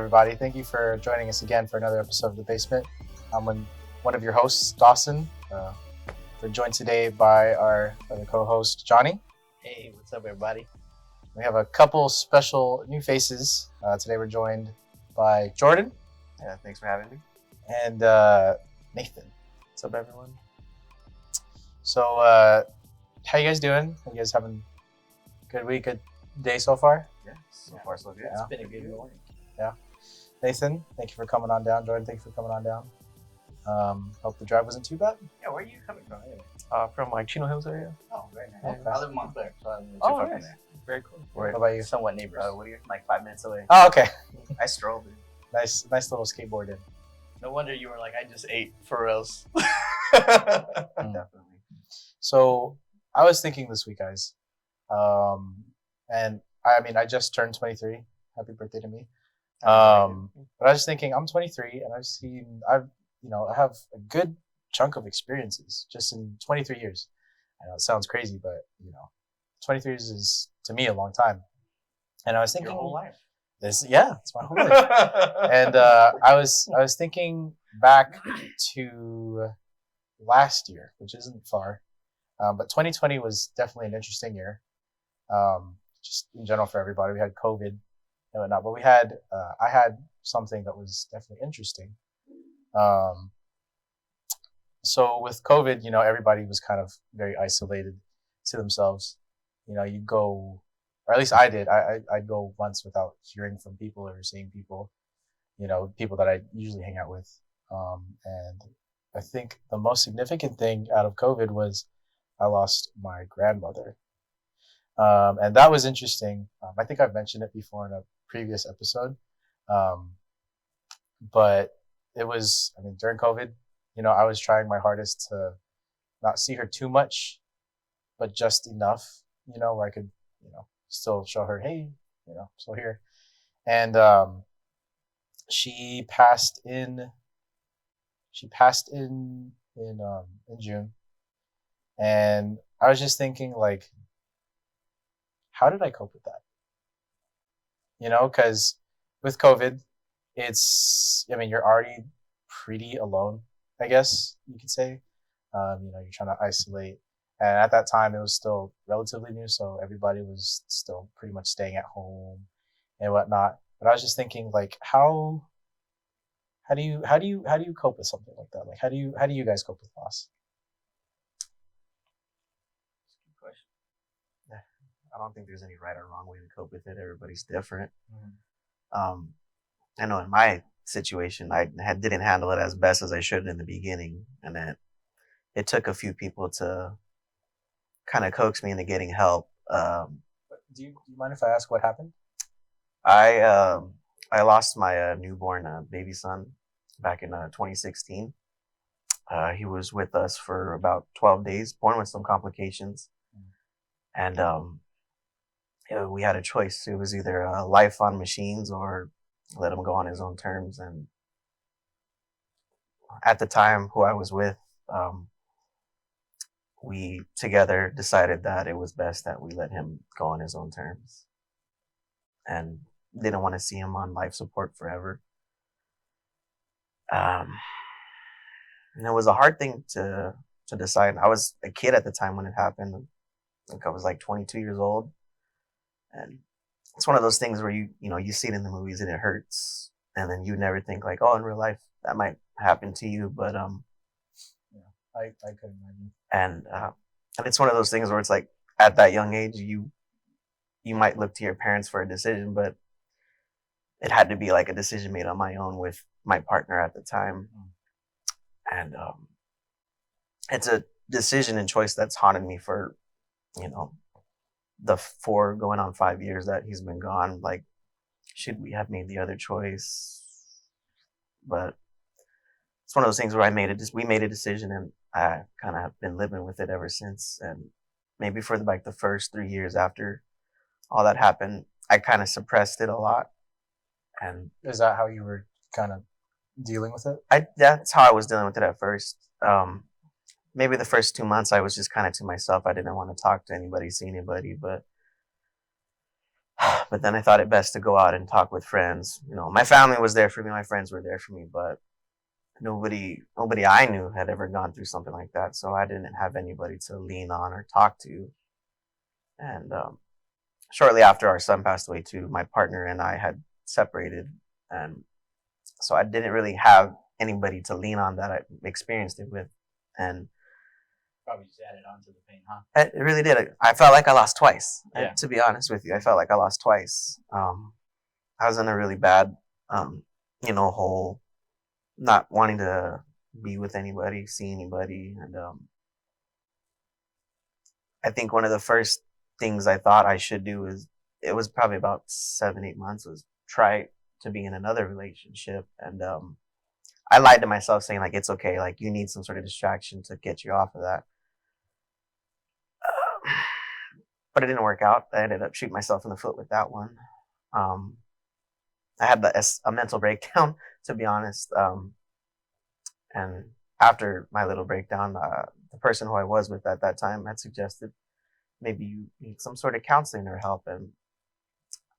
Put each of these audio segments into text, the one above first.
everybody. Thank you for joining us again for another episode of The Basement. I'm one of your hosts, Dawson. We're joined today by our other co-host, Johnny. Hey, what's up, everybody? We have a couple special new faces. Today we're joined by Jordan. Yeah, thanks for having me. And Nathan. What's up, everyone? So, how you guys doing? You guys having a good week, good day so far? Yeah, so far so good. Yeah. It's been a good morning. Yeah. Nathan, thank you for coming on down. Jordan, thank you for coming on down. Hope the drive wasn't too bad. Yeah, where are you coming from anyway? From like Chino Hills area. Oh, very nice. Okay. I live in Montclair, so I'm too Oh, far from nice. there. Very cool. What about you? Somewhat neighbors. What are you? Like 5 minutes away. Oh, okay. I strolled in. Nice little skateboard in. No wonder you were like, I just ate for reals. Definitely. So I was thinking this week, guys, and I just turned 23. Happy birthday to me. But I was thinking, I'm 23, and I have a good chunk of experiences just in 23 years. I know it sounds crazy, but 23 years is to me a long time. And I was thinking, Your whole life. it's my whole life. And I was thinking back to last year, which isn't far, but 2020 was definitely an interesting year. Just in general for everybody, we had COVID and whatnot, but I had something that was definitely interesting. So with COVID, everybody was kind of very isolated to themselves. You go, or at least I did. I'd go months without hearing from people or seeing people, people that I usually hang out with. And I think the most significant thing out of COVID was I lost my grandmother. And that was interesting. I think I've mentioned it before in a previous episode. But it was, during COVID, I was trying my hardest to not see her too much, but just enough, where I could, still show her, hey, still here. And she passed in June. And I was just thinking, like, how did I cope with that? Because with COVID, you're already pretty alone, I guess you could say. You're trying to isolate. And at that time, it was still relatively new, so everybody was still pretty much staying at home and whatnot. But I was just thinking, like, how do you cope with something like that? Like, how do you guys cope with loss? Good question. I don't think there's any right or wrong way to cope with it. Everybody's different. Mm-hmm. I know in my situation, I didn't handle it as best as I should in the beginning, and then it took a few people to kind of coax me into getting help. Do you mind if I ask what happened? I lost my newborn baby son back in 2016. He was with us for about 12 days, born with some complications. And we had a choice. It was either life on machines or let him go on his own terms. And at the time, who I was with, we together decided that it was best that we let him go on his own terms, and didn't want to see him on life support forever. And it was a hard thing to decide. I was a kid at the time when it happened. I think I was like 22 years old, and it's one of those things where you see it in the movies and it hurts, and then you never think like, oh, in real life that might happen to you, but I couldn't imagine. And it's one of those things where it's like at that young age, you might look to your parents for a decision, but it had to be like a decision made on my own with my partner at the time. And it's a decision and choice that's haunted me for, the 4 going on 5 years that he's been gone. Like, should we have made the other choice? But it's one of those things where we made a decision, and I kind of have been living with it ever since. And maybe for the first 3 years after all that happened, I kind of suppressed it a lot. And is that how you were kind of dealing with it? That's how I was dealing with it at first. Maybe the first 2 months I was just kind of to myself. I didn't want to talk to anybody, see anybody. But But then I thought it best to go out and talk with friends. My family was there for me, my friends were there for me, but nobody I knew had ever gone through something like that. So I didn't have anybody to lean on or talk to. And shortly after our son passed away too, my partner and I had separated, and so I didn't really have anybody to lean on that I experienced it with. And Probably just added on to the pain, huh? it really did. I felt like I lost twice. Yeah. To be honest with you, I felt like I lost twice. I was in a really bad, hole, not wanting to be with anybody, see anybody. And I think one of the first things I thought I should do it was probably about 7-8 months, was try to be in another relationship. And I lied to myself saying like, it's okay. Like you need some sort of distraction to get you off of that. But it didn't work out. I ended up shooting myself in the foot with that one. I had a mental breakdown, to be honest. And after my little breakdown, the person who I was with at that time had suggested maybe you need some sort of counseling or help. And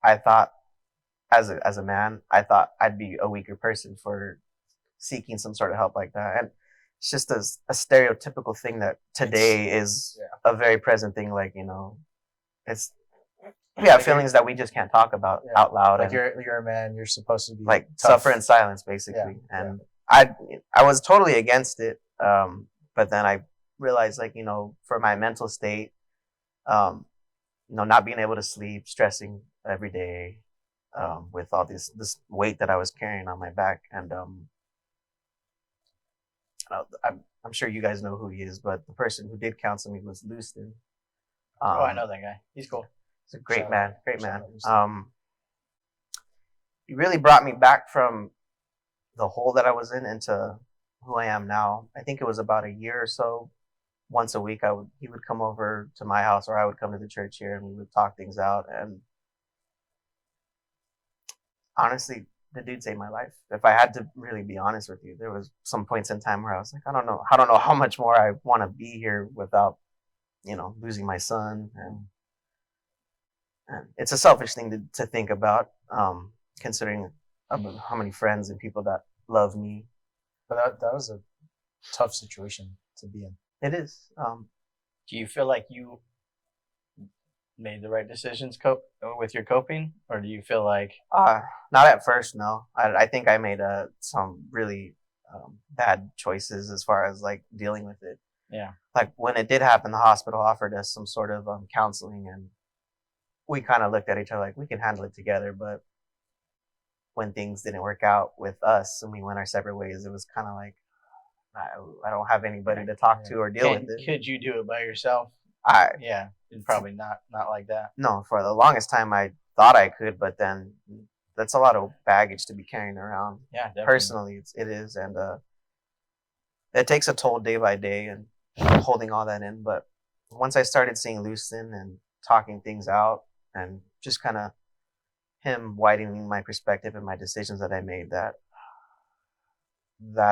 I thought, as a man, I thought I'd be a weaker person for seeking some sort of help like that. And it's just a stereotypical thing that today is a very present thing. Like, it's we have feelings that we just can't talk about out loud. Like and you're a man, you're supposed to be like tough. suffer in silence, basically. And I was totally against it. But then I realized, like, for my mental state, not being able to sleep, stressing every day, with all this weight that I was carrying on my back. And I'm sure you guys know who he is, but the person who did counsel me was Leuston. I know that guy. He's cool. He's a great man. He really brought me back from the hole that I was in into who I am now. I think it was about a year or so. Once a week, he would come over to my house, or I would come to the church here, and we would talk things out. And honestly, the dude saved my life. If I had to really be honest with you, there was some points in time where I was like, I don't know how much more I want to be here without, losing my son. And it's a selfish thing to think about, considering how many friends and people that love me. But that was a tough situation to be in. It is. Do you feel like you made the right decisions with your coping, or do you feel like not at first? No, I think I made some really bad choices as far as like dealing with it. Yeah. Like when it did happen, the hospital offered us some sort of counseling, and we kind of looked at each other like we can handle it together. But when things didn't work out with us and we went our separate ways, it was kind of like I don't have anybody to talk to or deal with it. Could you do it by yourself? Yeah, probably not like that. No, for the longest time I thought I could, but then that's a lot of baggage to be carrying around. Yeah, definitely. Personally, it is, and it takes a toll day by day and holding all that in. But once I started seeing Leuston and talking things out, and just kind of him widening my perspective and my decisions that I made, that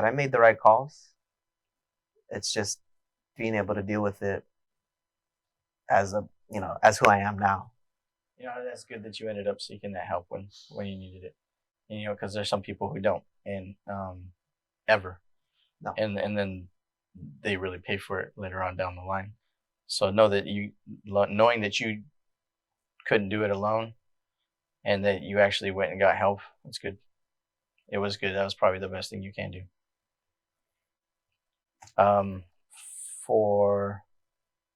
I made the right calls. It's just being able to deal with it as as who I am now. That's good that you ended up seeking that help when you needed it. And, because there's some people who don't, and ever. No. And then they really pay for it later on down the line. So knowing that you couldn't do it alone, and that you actually went and got help, that's good. It was good. That was probably the best thing you can do. For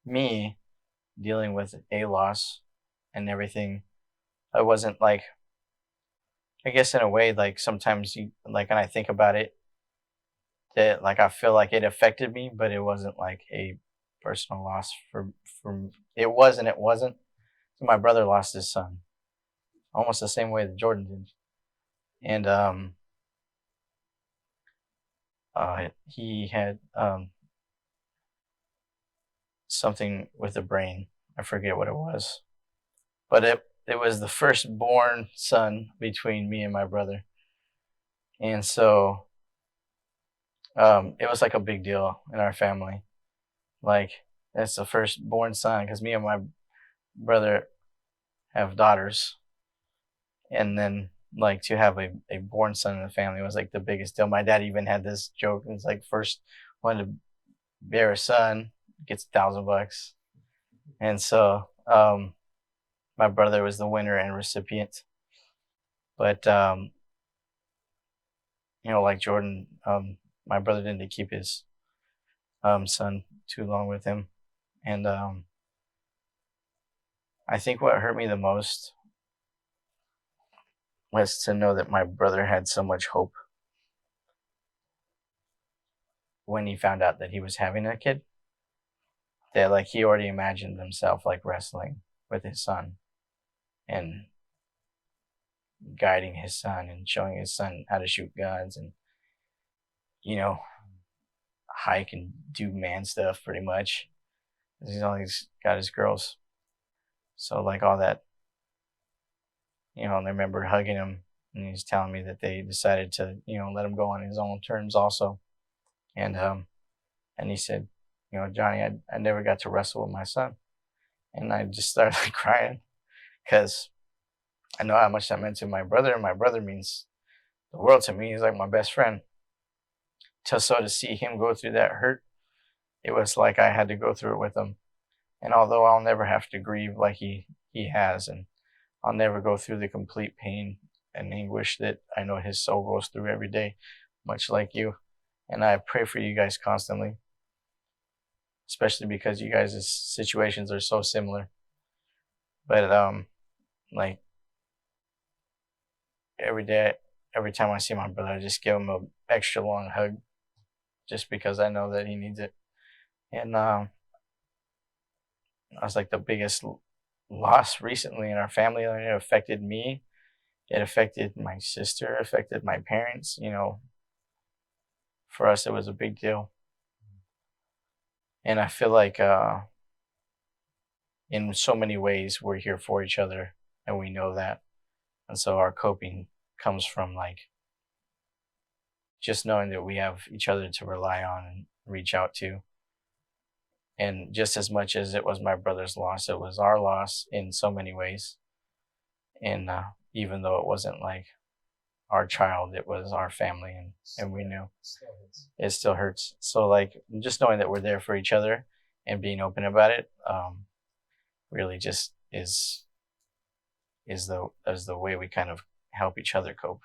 me, dealing with a loss and everything, I wasn't like, I guess in a way, like sometimes when I think about it, that like I feel like it affected me, but it wasn't like a personal loss for it was and it wasn't. So my brother lost his son almost the same way that Jordan did. And he had something with the brain. I forget what it was, but it was the firstborn son between me and my brother, and so it was like a big deal in our family. Like, that's the firstborn son, because me and my brother have daughters, And then like to have a born son in the family was like the biggest deal. My dad even had this joke. It's like first one to bear a son gets $1,000. And so my brother was the winner and recipient. But like Jordan, my brother didn't keep his son too long with him. And I think what hurt me the most was to know that my brother had so much hope when he found out that he was having a kid, that like he already imagined himself like wrestling with his son and guiding his son and showing his son how to shoot guns and you know hike and do man stuff pretty much. He's always got his girls, so like all that, and I remember hugging him and he's telling me that they decided to let him go on his own terms also. And he said, Johnny, I never got to wrestle with my son. And I just started like crying because I know how much that meant to my brother, and my brother means the world to me. He's like my best friend. So to see him go through that hurt, it was like I had to go through it with him. And although I'll never have to grieve like he has, and I'll never go through the complete pain and anguish that I know his soul goes through every day, much like you. And I pray for you guys constantly, especially because you guys' situations are so similar. But like every day, every time I see my brother, I just give him an extra long hug, just because I know that he needs it. And I was like the biggest loss recently in our family. It affected me. It affected my sister. Affected my parents. For us, it was a big deal. And I feel like in so many ways we're here for each other, and we know that. And so our coping comes from like just knowing that we have each other to rely on and reach out to. And just as much as it was my brother's loss, it was our loss in so many ways. And even though it wasn't like our child, it was our family, and we knew it still hurts. So like just knowing that we're there for each other and being open about it really just is the way we kind of help each other cope.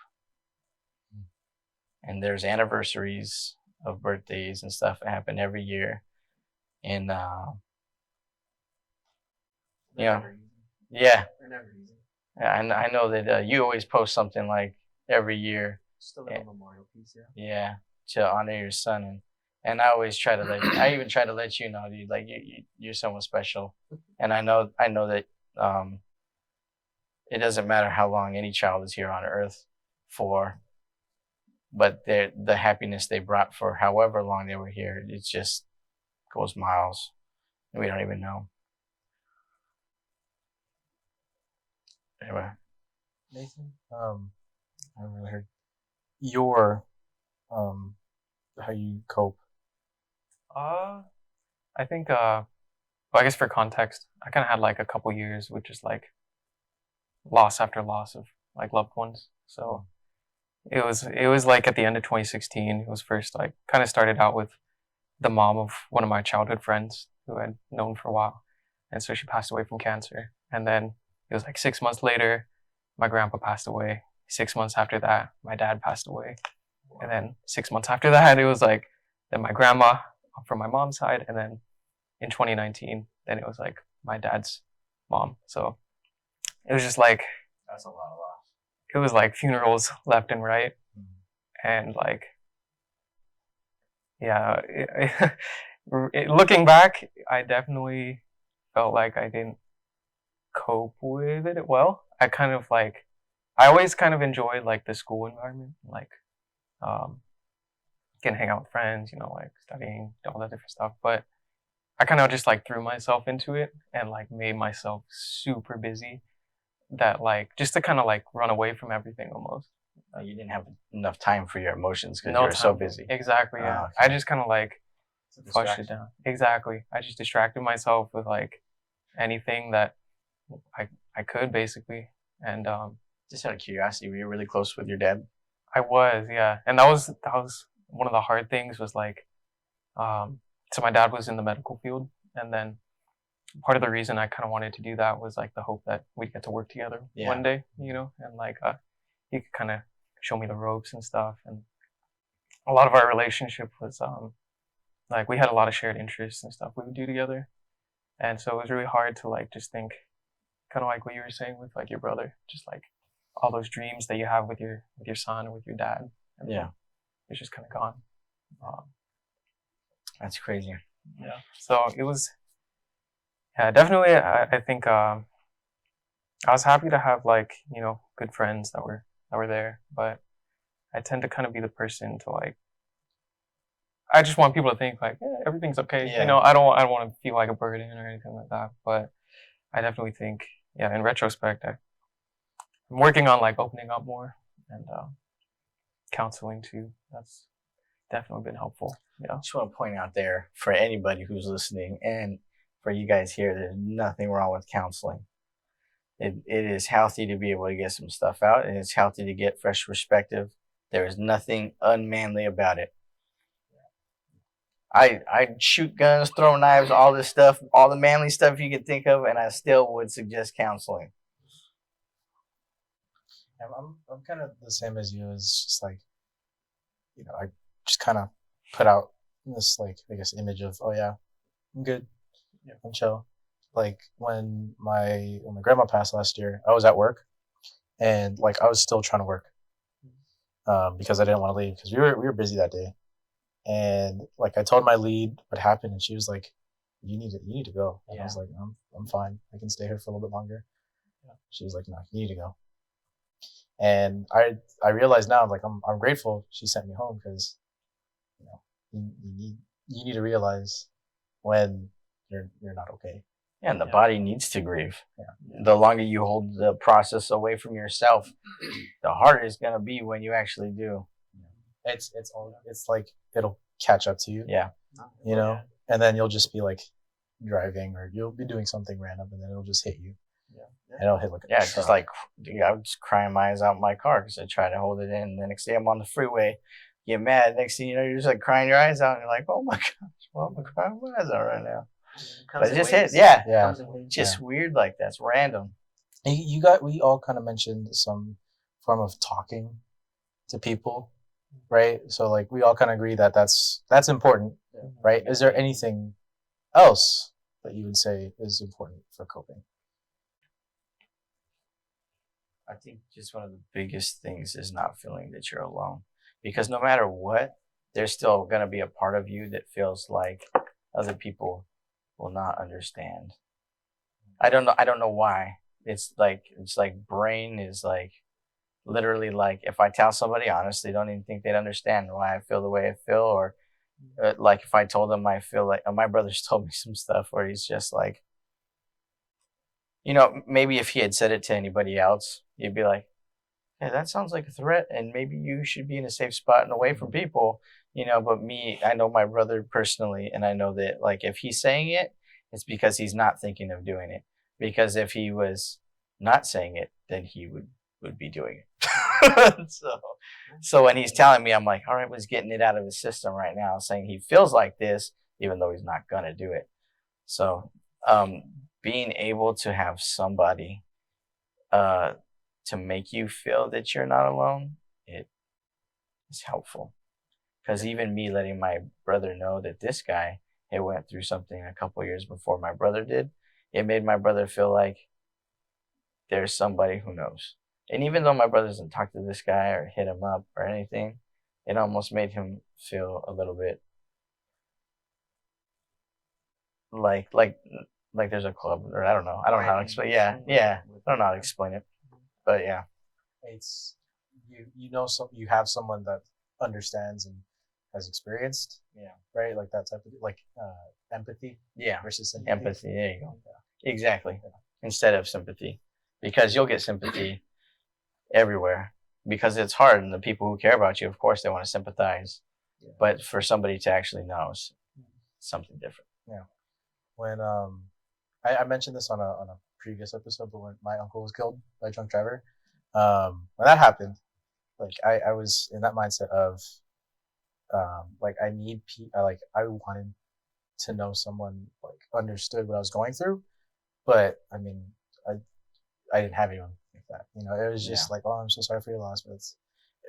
And there's anniversaries of birthdays and stuff that happen every year. And yeah, and I know that you always post something like every year. Just a little memorial piece, yeah. Yeah, to honor your son, and I always try to I even try to let you know, dude, like you're someone special, and I know that it doesn't matter how long any child is here on earth for, but the happiness they brought for however long they were here, it just goes miles, and we don't even know. Anyway, Nathan, I haven't really heard your how you cope. I think well, I guess for context, I kind of had like a couple years with just like loss after loss of like loved ones. So it was like at the end of 2016, it was first like kind of started out with the mom of one of my childhood friends who I'd known for a while. And so she passed away from cancer. And then it was like 6 months later, my grandpa passed away. 6 months after that, my dad passed away. And then 6 months after that, it was like then my grandma from my mom's side. And then in 2019, then it was like my dad's mom. So it was just like, That's a lot of loss. it was like funerals left and right. And like, yeah, looking back, I definitely felt like I didn't cope with it well. I kind of like, I always kind of enjoyed like the school environment, like getting hang out with friends, like studying, all that different stuff. But I kind of just like threw myself into it and like made myself super busy, that like just to kind of like run away from everything almost. You didn't have enough time for your emotions because No you were so time. busy. Exactly, yeah. okay. I just kind of like It's a flushed it distraction. down. Exactly. I just distracted myself with like anything that I could basically. And Just out of curiosity, were you really close with your dad? I was, yeah, and that was one of the hard things was like, so my dad was in the medical field, and then part of the reason I kind of wanted to do that was like the hope that we'd get to work together Yeah. one day, and like he could kind of show me the ropes and stuff, and a lot of our relationship was like we had a lot of shared interests and stuff we would do together, and so it was really hard to like just think, kind of like what you were saying with like your brother, just like all those dreams that you have with your son or with your dad, and Yeah, it's just kind of gone. Um, that's crazy. yeah, so it was, yeah, definitely. I think I was happy to have like good friends that were there, but I tend to kind of be the person to like I just want people to think like everything's okay. Yeah. I don't want to feel like a burden or anything like that. But I definitely think, yeah, in retrospect, I'm working on like opening up more and counseling too. That's definitely been helpful. Yeah. I just want to point out there for anybody who's listening and for you guys here, there's nothing wrong with counseling. It is healthy to be able to get some stuff out, and it's healthy to get fresh perspective. There is nothing unmanly about it. I'd shoot guns, throw knives, all this stuff, all the manly stuff you can think of, and I still would suggest counseling. I'm kind of the same as you. It's just like, I just kind of put out this like I guess image of, oh yeah, I'm good, I'm chill. Like when my grandma passed last year, I was at work and like I was still trying to work because I didn't want to leave because we were busy that day. And like I told my lead what happened, and she was like, you need to go." And I was like, "I'm fine. I can stay here for a little bit longer." She was like, "No, you need to go." And I realize now, like I'm grateful she sent me home because you need to realize when you're not okay. Yeah, and the body needs to grieve. Yeah. The longer you hold the process away from yourself, the harder it's gonna be when you actually do. It's like it'll catch up to you. Yeah. And then you'll just be like driving or you'll be doing something random and then it'll just hit you. And it'll hit like a it's just like, dude, I was just crying my eyes out in my car because I tried to hold it in. And the next day I'm on the freeway, get mad. Next thing you know, you're just like crying your eyes out and you're like, oh my gosh, well, I'm crying my eyes out right now. But it just hit. Yeah. Just weird like that. It's random. We all kind of mentioned some form of talking to people, right? So like we all kind of agree that that's important, right? Is there anything else that you would say is important for coping? I think just one of the biggest things is not feeling that you're alone, because no matter what, there's still going to be a part of you that feels like other people will not understand. I don't know why. It's like brain is like literally like if I tell somebody honestly, don't even think they'd understand why I feel the way I feel, or like if I told them I feel like my brother's told me some stuff where he's just like, maybe if he had said it to anybody else, you'd be like, hey, that sounds like a threat, and maybe you should be in a safe spot and away from people, but me, I know my brother personally, and I know that like if he's saying it, it's because he's not thinking of doing it. Because if he was not saying it, then he would be doing it. So when he's telling me, I'm like, all right, he's getting it out of his system right now, saying he feels like this, even though he's not gonna do it. So being able to have somebody to make you feel that you're not alone, it is helpful. Because even me letting my brother know that this guy had went through something a couple of years before my brother did, it made my brother feel like there's somebody who knows. And even though my brother doesn't talk to this guy or hit him up or anything, it almost made him feel a little bit like there's a club, or I don't know. I don't know how to explain. Yeah. I don't know how to explain it, but yeah. It's you have someone that understands and has experienced. Yeah. Right. Like that type of like empathy. Yeah. Versus sympathy. Empathy. There you go. Yeah. Exactly. Yeah. Instead of sympathy, because you'll get sympathy everywhere because it's hard, and the people who care about you, of course, they want to sympathize. Yeah. But for somebody to actually know is something different. Yeah. When I mentioned this on a previous episode, but when my uncle was killed by a drunk driver, when that happened, like I was in that mindset of like I need like I wanted to know someone like understood what I was going through, but I mean I I didn't have anyone like that. You know, it was just like, oh, I'm so sorry for your loss, but it's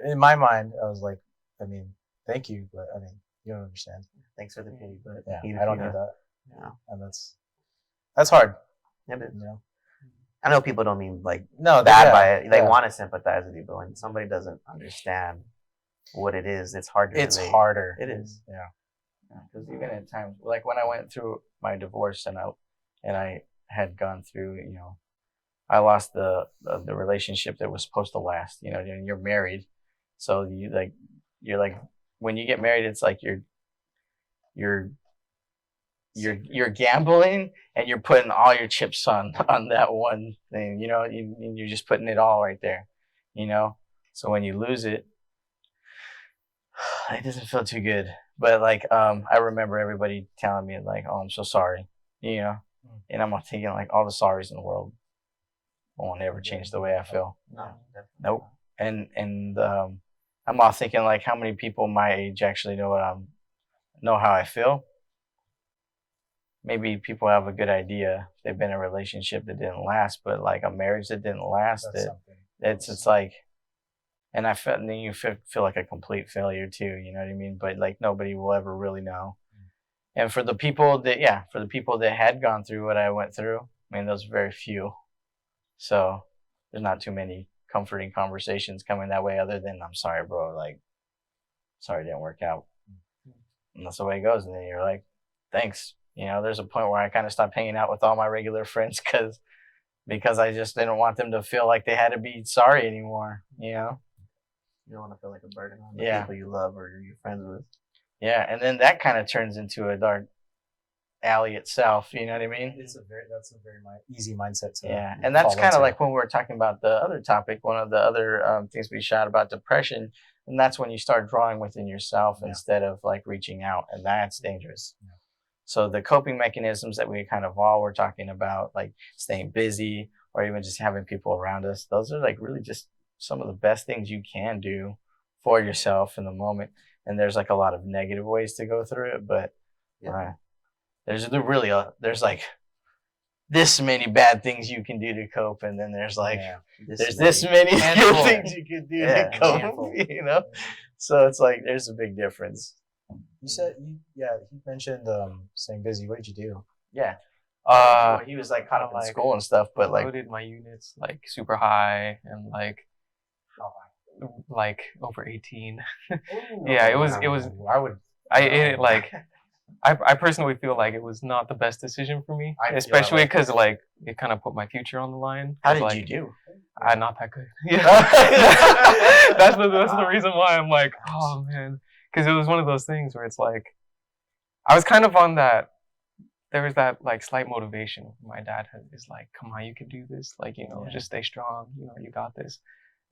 in my mind I was like, I mean, thank you, but I mean, you don't understand. Thanks for the pity, but Yeah, I don't need that. Yeah. And that's hard. It is. You know? I know people don't mean like No, bad by it. They want to sympathize with you, but when somebody doesn't understand what it is, it's hard to It's relate. harder. It is. Yeah. Because even at times, like when I went through my divorce and I had gone through, I lost the relationship that was supposed to last. And you're married, so you're like when you get married, it's like you're you're gambling and you're putting all your chips on that one thing. You're just putting it all right there. So when you lose it, it doesn't feel too good. But like I remember everybody telling me like, "Oh, I'm so sorry," and I'm thinking like all the sorries in the world won't ever change the way I feel. No, Nope. And I'm all thinking like, how many people my age actually know how I feel? Maybe people have a good idea. They've been in a relationship that didn't last, but like a marriage that didn't last, it's like, and and then you feel like a complete failure too. You know what I mean? But like nobody will ever really know. And for the people that had gone through what I went through, I mean, those are very few. So there's not too many comforting conversations coming that way other than, I'm sorry, bro. Like, sorry it didn't work out. And that's the way it goes. And then you're like, thanks. There's a point where I kind of stopped hanging out with all my regular friends because I just didn't want them to feel like they had to be sorry anymore. You don't want to feel like a burden on the people you love or you're friends with. Yeah, and then that kind of turns into a dark alley itself. You know what I mean? That's a very easy mindset to. Yeah, and that's kind of like when we were talking about the other topic. One of the other things we shot about depression, and that's when you start drawing within yourself instead of like reaching out, and that's dangerous. Yeah. So the coping mechanisms that we kind of all were talking about, like staying busy or even just having people around us, those are like really just some of the best things you can do for yourself in the moment. And there's like a lot of negative ways to go through it, but there's like this many bad things you can do to cope, and then there's like this many good things you can do to cope. So it's like there's a big difference. You said you mentioned staying busy. What did you do? Yeah. He was like caught up in school and stuff, but like loaded my units like super high and like over 18. Yeah, it was I personally feel like it was not the best decision for me, especially because like it kind of put my future on the line. How did you do? I'm not that good. Yeah. that's the reason why I'm like, oh man, because it was one of those things where it's like I was kind of on that. There was that like slight motivation. My dad is like, come on, you can do this. Like, just stay strong. You got this.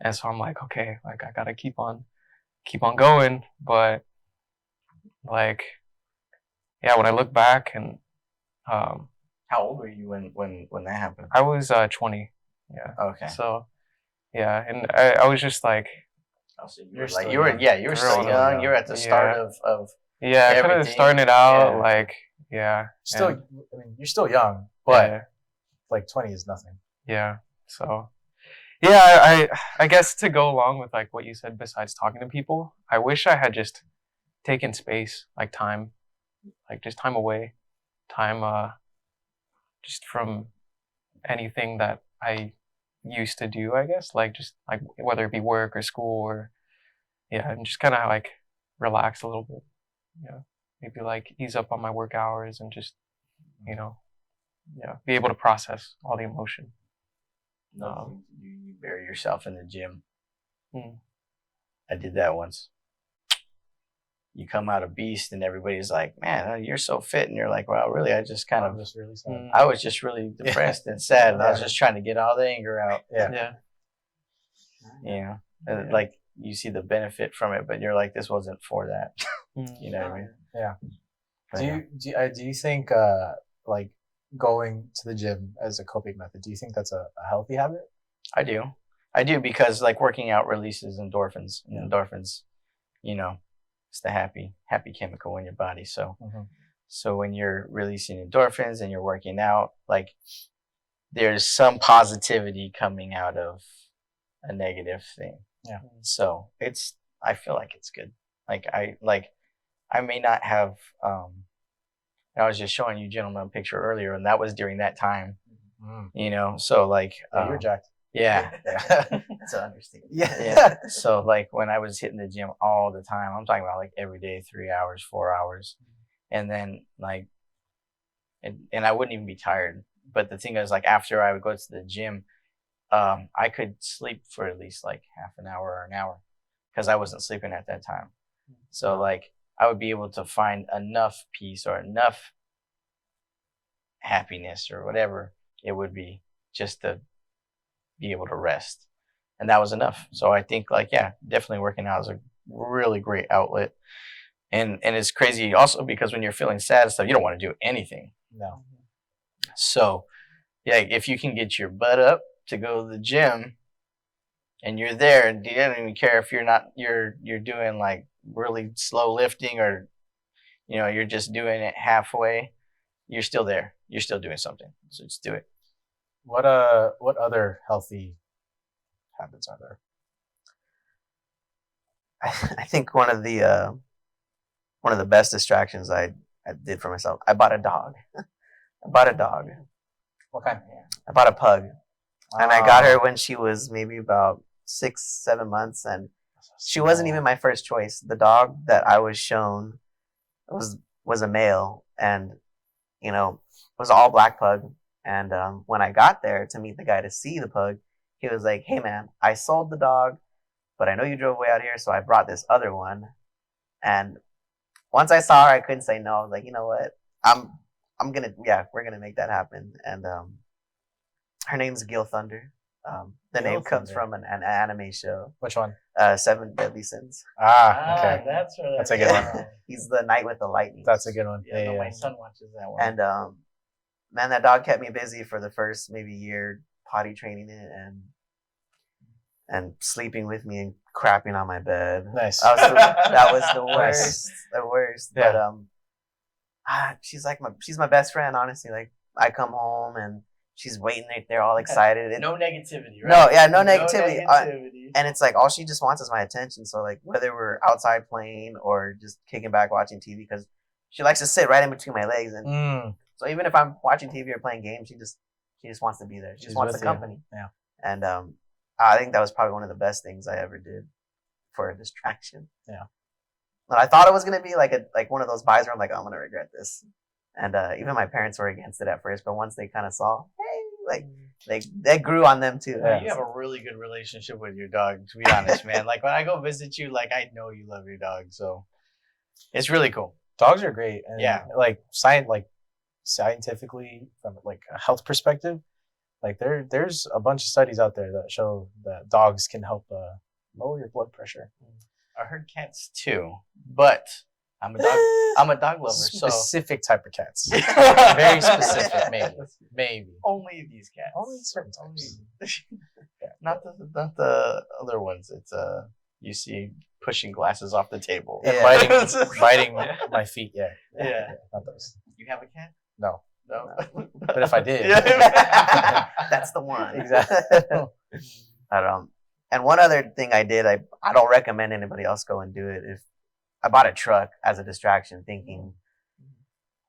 And so I'm like, okay, like I gotta keep on going. But like, yeah, when I look back and how old were you when that happened? I was 20. Yeah. Okay. So yeah, and I was just like, you were still young. You were at the start of kind of starting it out. Like I mean, you're still young, but like 20 is nothing. Yeah. So yeah, I guess to go along with like what you said, besides talking to people, I wish I had just taken space, like time, like just time away, just from anything that I used to do, I guess, like just like whether it be work or school or and just kind of like relax a little bit, maybe like ease up on my work hours and just be able to process all the emotion. You bury yourself in the gym. I did that once. You come out a beast and everybody's like, man, you're so fit. And you're like, well, really, I was just really sad. I was just really depressed and sad. And I was just trying to get all the anger out. And like you see the benefit from it, but you're like, this wasn't for that. You know what I mean? Yeah. Do you think like going to the gym as a coping method, do you think that's a healthy habit? I do. I do, because like working out releases endorphins. And Yeah. endorphins, you know, it's the happy chemical in your body. So so when you're releasing endorphins and you're working out, like there's some positivity coming out of a negative thing. Yeah. So I feel like it's good. I may not have I was just showing you gentlemen a picture earlier, and that was during that time. So like Yeah, you're jacked. yeah. It's an understatement. Yeah. So like when I was hitting the gym all the time, I'm talking about like every day, 3 hours, 4 hours. And then like and I wouldn't even be tired. But the thing is, like after I would go to the gym, I could sleep for at least like half an hour or an hour because I wasn't sleeping at that time. So like I would be able to find enough peace or enough happiness or whatever it would be just to be able to rest. And that was enough. So I think like, yeah, definitely working out is a really great outlet. And it's crazy also because when you're feeling sad and stuff, you don't want to do anything. No. So yeah, if you can get your butt up to go to the gym and you're there and you don't even care if you're doing like really slow lifting or you're just doing it halfway, you're still there. You're still doing something. So just do it. What other healthy habits are there? I think one of the best distractions I did for myself. I bought a dog. I bought a dog. What kind? I bought a pug, and I got her when she was maybe about 6-7 months, and she wasn't even my first choice. The dog that I was shown was a male, and was all black pug. And when I got there to meet the guy to see the pug, he was like, "Hey man, I sold the dog, but I know you drove way out here, so I brought this other one." And once I saw her, I couldn't say no. I was like, you know what? We're gonna make that happen. And her name's Gil Thunder. The Gil name comes Thunder. from an anime show, Which one? 7 Deadly Sins. Okay. That's right. That's a good one. He's the knight with the lightning. That's a good one. Yeah, no, my son watches that one. And man, that dog kept me busy for the first maybe year, potty training it and sleeping with me and crapping on my bed. Nice. That was the worst. Nice. The worst. Yeah. But she's my best friend, honestly. Like I come home and she's waiting right there all excited. No negativity, right? No, yeah, no negativity. No negativity. And it's like all she just wants is my attention. So like whether we're outside playing or just kicking back watching TV, because she likes to sit right in between my legs. And so even if I'm watching TV or playing games, she just wants to be there. She just wants the company. Yeah. And I think that was probably one of the best things I ever did for a distraction. Yeah. But I thought it was gonna be like one of those buys where I'm like, oh, I'm gonna regret this. And even my parents were against it at first, but once they kind of saw, hey, like they grew on them too. Yeah, you have a really good relationship with your dog, to be honest, man. Like when I go visit you, like I know you love your dog, so it's really cool. Dogs are great. And Yeah. Like scientifically, from like a health perspective, like there's a bunch of studies out there that show that dogs can help lower your blood pressure. I heard cats too, but I'm a dog lover, so Specific type of cats. Very specific, maybe. only these cats. Only certain types. Not the other ones. It's you see pushing glasses off the table. And Yeah. biting my feet. Yeah. Yeah. Not those. You have a cat? No. No. But if I did, That's the one. Exactly. And one other thing I did, I don't recommend anybody else go and do it. If I bought a truck as a distraction, thinking,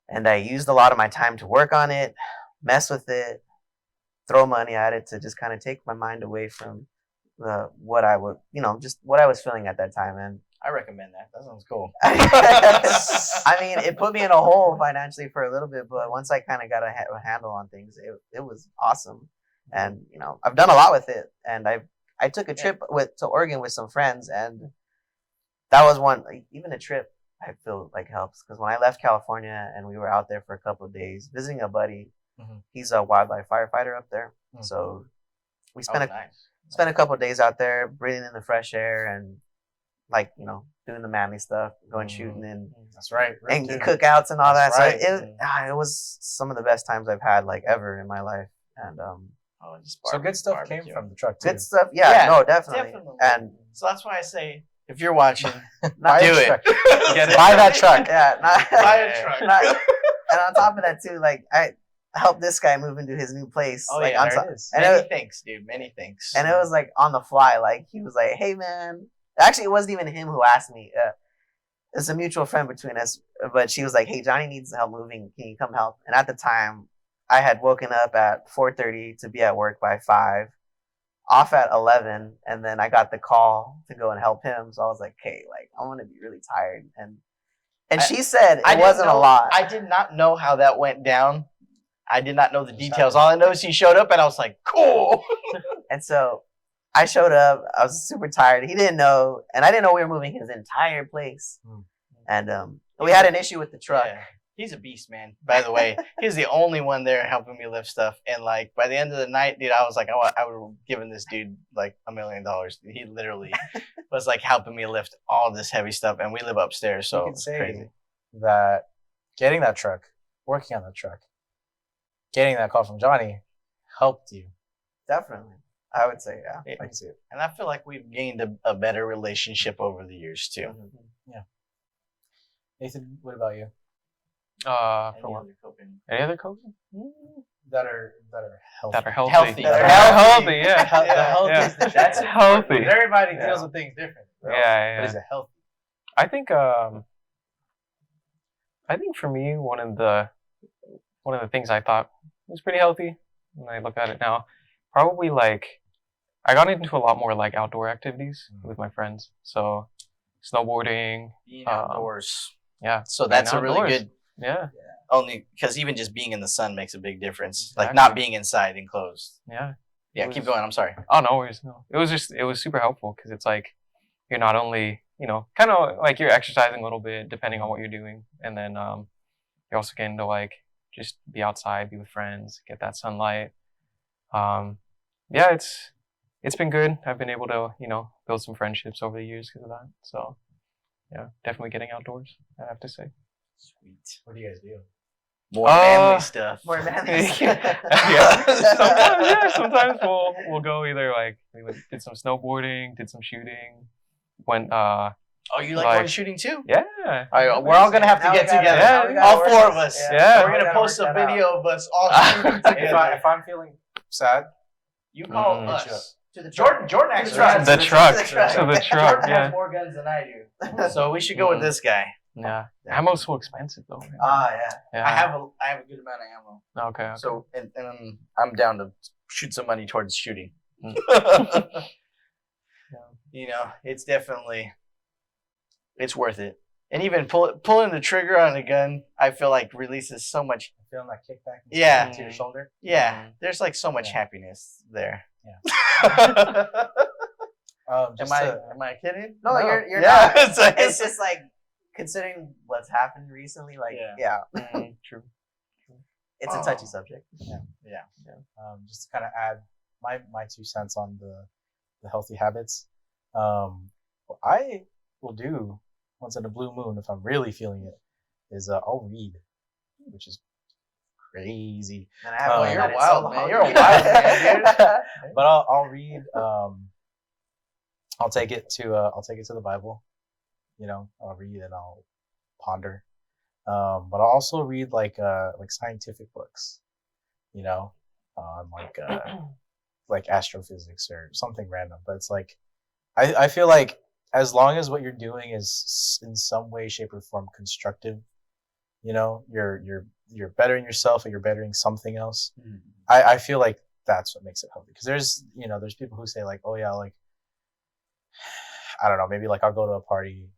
and I used a lot of my time to work on it, mess with it, throw money at it to just kind of take my mind away from what I would, just what I was feeling at that time. And I recommend that. That sounds cool. I mean, it put me in a hole financially for a little bit, but once I kind of got a handle on things, it was awesome. And I've done a lot with it, and I took a trip to Oregon with some friends, and that was one. Like, even a trip I feel like helps, because when I left California and we were out there for a couple of days visiting a buddy, he's a wildlife firefighter up there, so we spent spent a couple of days out there breathing in the fresh air and doing the manly stuff, going shooting and that's right. and cookouts and all That's that. right. So it was some of the best times I've had ever in my life, and Oh, just So good stuff came barbecue. from the truck too. Good stuff. Yeah, Yeah, no, definitely. Definitely. And So that's why I say, if you're watching, Buy do a it. truck. Get it. Buy that truck. yeah, Buy a truck. and on top of that too, like I helped this guy move into his new place. Oh, like yeah, on there top- it is. and Many it, thanks, dude. Many thanks. and it was like on the fly. Like he was like, "Hey, man." Actually, it wasn't even him who asked me. It's a mutual friend between us, but she was like, "Hey, Johnny needs help moving. Can you come help?" And at the time, I had woken up at 4:30 to be at work by 5, off at 11, and then I got the call to go and help him. So I was like, "Okay, like I'm gonna be really tired." And she said it didn't wasn't a know- lot. I did not know how that went down. I did not know the details. All I know is he showed up, and I was like, "Cool." And so I showed up. I was super tired. He didn't know, and I didn't know we were moving his entire place. And we had an issue with the truck. Yeah. He's a beast, man. By the way, he's the only one there helping me lift stuff. And like by the end of the night, dude, I was like, I would have given this dude like $1 million. He literally was like helping me lift all this heavy stuff, and we live upstairs, so You could it's say crazy. that getting that truck, working on that truck, getting that call from Johnny helped you. Definitely, I would say, yeah. Yeah. I can see it. And I feel like we've gained a better relationship over the years too. Nathan, what about you? For Any what? other coping? Any other coping? That are healthy. That are healthy. Healthy. That are Healthy. healthy. Yeah. The healthy Yeah. is the That's healthy. Because everybody Yeah. deals with things different. Bro. Yeah, But yeah. is it healthy? I think for me one of the things I thought was pretty healthy when I look at it now, probably like I got into a lot more like outdoor activities with my friends. So snowboarding, Being outdoors. yeah. So being that's a really outdoors. good. Yeah, Only because even just being in the sun makes a big difference. Like Exactly. not being inside enclosed. yeah. Yeah, keep going. I'm sorry. Oh, no worries. No, it was super helpful because it's like you're not only kind of like you're exercising a little bit depending on what you're doing, and then you're also getting to like just be outside, be with friends, get that sunlight. Yeah, it's been good. I've been able to build some friendships over the years because of that. So yeah, definitely getting outdoors, I have to say. Sweet. What do you guys do? More manly stuff. More manly yeah. Sometimes we'll go either like we did some snowboarding, did some shooting, went Oh, you like Like- going shooting too? yeah. All right, we're all gonna have to Now we get gotta- together. now we gotta All work 4 of this. us. Yeah. We're We gonna gotta post work a that video of us all shooting If, together. if I'm feeling sad, You call Mm. us. To the truck. Jordan To the actually truck. has The truck. To the truck. To the truck, Jordan yeah. has more guns than I do. So we should go with this guy. Yeah. Ammo's so expensive though. Man. Ah, yeah. Yeah. I have a good amount of ammo. Okay. So and I'm down to shoot some money towards shooting. Mm. It's definitely worth it. And even pulling the trigger on a gun, I feel like releases so much. feeling that kickback Yeah. to your shoulder. Yeah, there's like so much Yeah. happiness there. Yeah. Am I kidding? No, you're Yeah, not. it's like- It's just like considering what's happened recently. Like, Yeah. yeah, True. it's a touchy subject. Just to kind of add my 2 cents on the healthy habits. What I will do once in a blue moon, if I'm really feeling it, is I'll read, which is crazy. And I haven't Oh, done you're that in wild, so man. long. You're a wild man, dude. But I'll read. I'll take it to the Bible. I'll read and I'll ponder. But I'll also read like scientific books. On like astrophysics or something random. But it's like I feel like as long as what you're doing is in some way, shape, or form constructive, you're bettering yourself or you're bettering something else. I feel like that's what makes it healthy. Because there's people who say like, oh yeah, like I don't know, maybe like I'll go to a party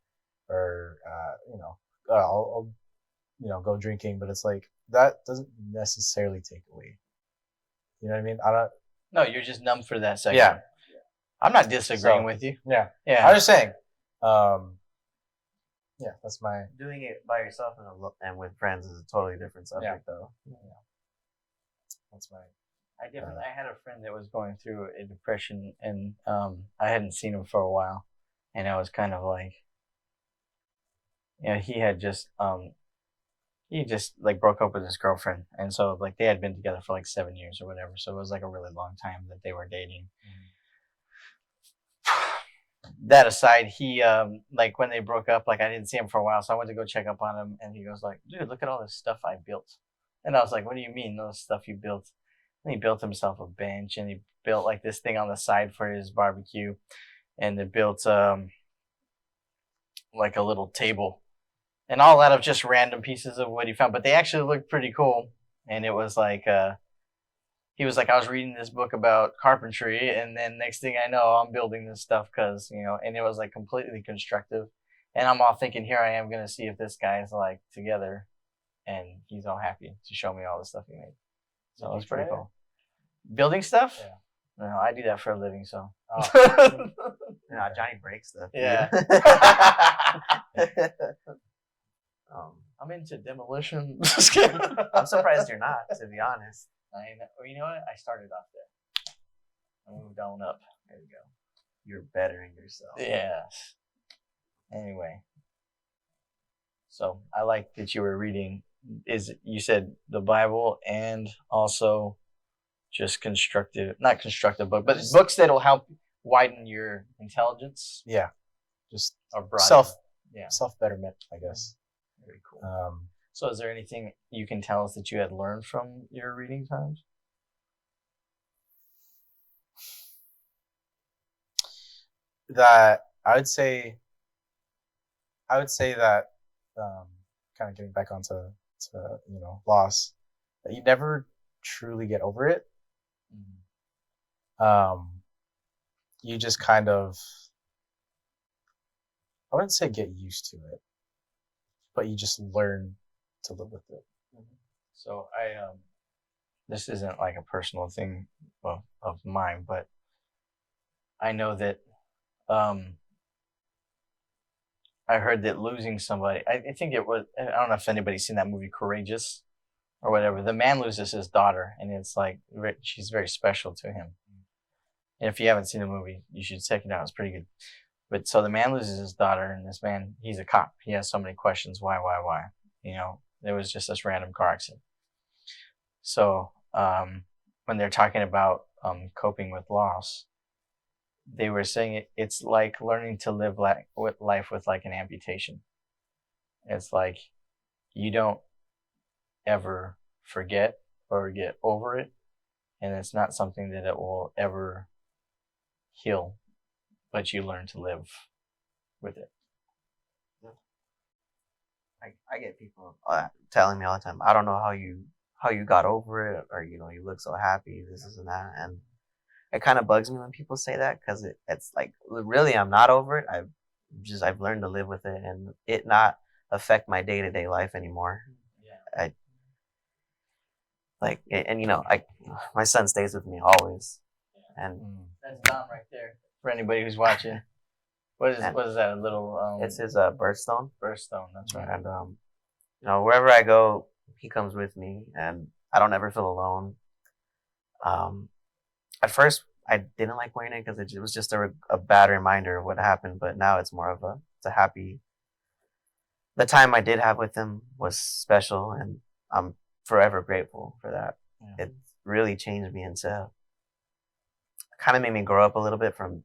or I'll go drinking, but it's like that doesn't necessarily take away. You know what I mean? I don't. No, you're just numb for that second. Yeah. I'm not disagreeing So- with you. Yeah. Yeah. I'm just saying. Yeah, that's my. Doing it by yourself and with friends is a totally different subject, though. That's my. I had a friend that was going through a depression, and I hadn't seen him for a while, and I was kind of like, he had just he just like broke up with his girlfriend, and so like they had been together for like 7 years or whatever. So it was like a really long time that they were dating. That aside, he like when they broke up, like I didn't see him for a while, so I went to go check up on him, and he goes like, "Dude, look at all this stuff I built." And I was like, "What do you mean, all this stuff you built?" And he built himself a bench, and he built like this thing on the side for his barbecue, and they built like a little table, and all out of just random pieces of what he found. But they actually looked pretty cool, and it was like he was like, I was reading this book about carpentry, and then next thing I know, I'm building this stuff because, and it was like completely constructive. And I'm all thinking, here I am going to see if this guy is like together, and he's all happy to show me all the stuff he made. So it was pretty cool. Building stuff? Yeah. No, I do that for a living, so. Oh. Johnny breaks stuff. Yeah. I'm into demolition. surprised you're not, to be honest. You know what? I started off there. I moved on up. There you go. You're bettering yourself. Yes. Anyway, so I like that you were reading. You said the Bible and also just not constructive book, but books that'll help widen your intelligence. Yeah, just or broaden. self betterment, I guess. Very cool. So is there anything you can tell us that you had learned from your reading times? That I would say that kind of getting back onto loss, that you never truly get over it. You just kind of, I wouldn't say get used to it, but you just learn to live with it. So this isn't like a personal thing of mine, but I know that I heard that losing somebody, I think it was, I don't know if anybody's seen that movie Courageous or whatever. The man loses his daughter, and it's like she's very special to him. And if you haven't seen the movie, you should check it out. It's pretty good. But so the man loses his daughter, and this man, he's a cop. He has so many questions. Why? There was just this random car accident. So when they're talking about coping with loss, they were saying it's like learning to live life with like an amputation. It's like you don't ever forget or get over it, and it's not something that it will ever heal, but you learn to live with it. I get people telling me all the time, I don't know how you got over it, or you look so happy, this and that, and it kind of bugs me when people say that, because it's like, really, I'm not over it. I've learned to live with it and it not affect my day-to-day life anymore. Yeah. My son stays with me always, and that's Don right there for anybody who's watching. What is that? A little it's his birthstone. Birthstone, that's right. And wherever I go, he comes with me, and I don't ever feel alone. At first, I didn't like wearing it because it was just a bad reminder of what happened. But now it's more of it's a happy. The time I did have with him was special, and I'm forever grateful for that. Yeah. It really changed me into, kind of made me grow up a little bit from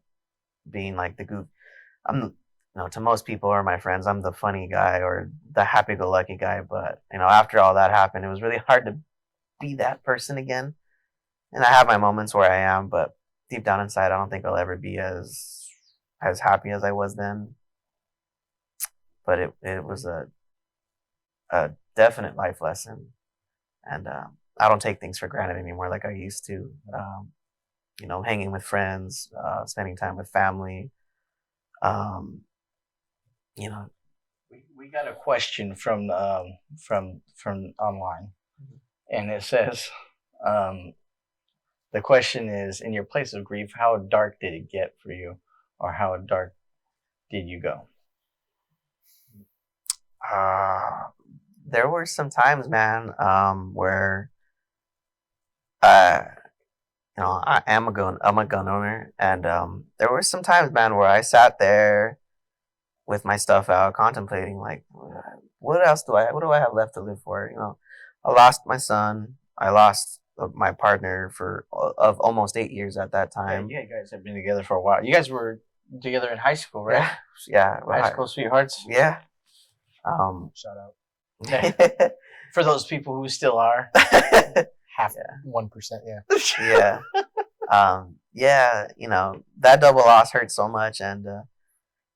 being like the goof. To most people or my friends, I'm the funny guy or the happy-go-lucky guy. But after all that happened, it was really hard to be that person again. And I have my moments where I am, but deep down inside, I don't think I'll ever be as happy as I was then. But it was a definite life lesson, and I don't take things for granted anymore like I used to. Hanging with friends, spending time with family. We got a question from online, and it says. The question is, in your place of grief, how dark did it get for you, or how dark did you go? There were some times, man, where I'm a gun owner, and there were some times, man, where I sat there with my stuff out, contemplating like, what else what do I have left to live for? You know, I lost my son. I lost my partner of almost 8 years at that time. Yeah, you guys have been together for a while. You guys were together in high school, right? Yeah. High school sweethearts. Yeah. Shout out For those people who still are. half 1%. Yeah. Yeah. You know, that double loss hurt so much, and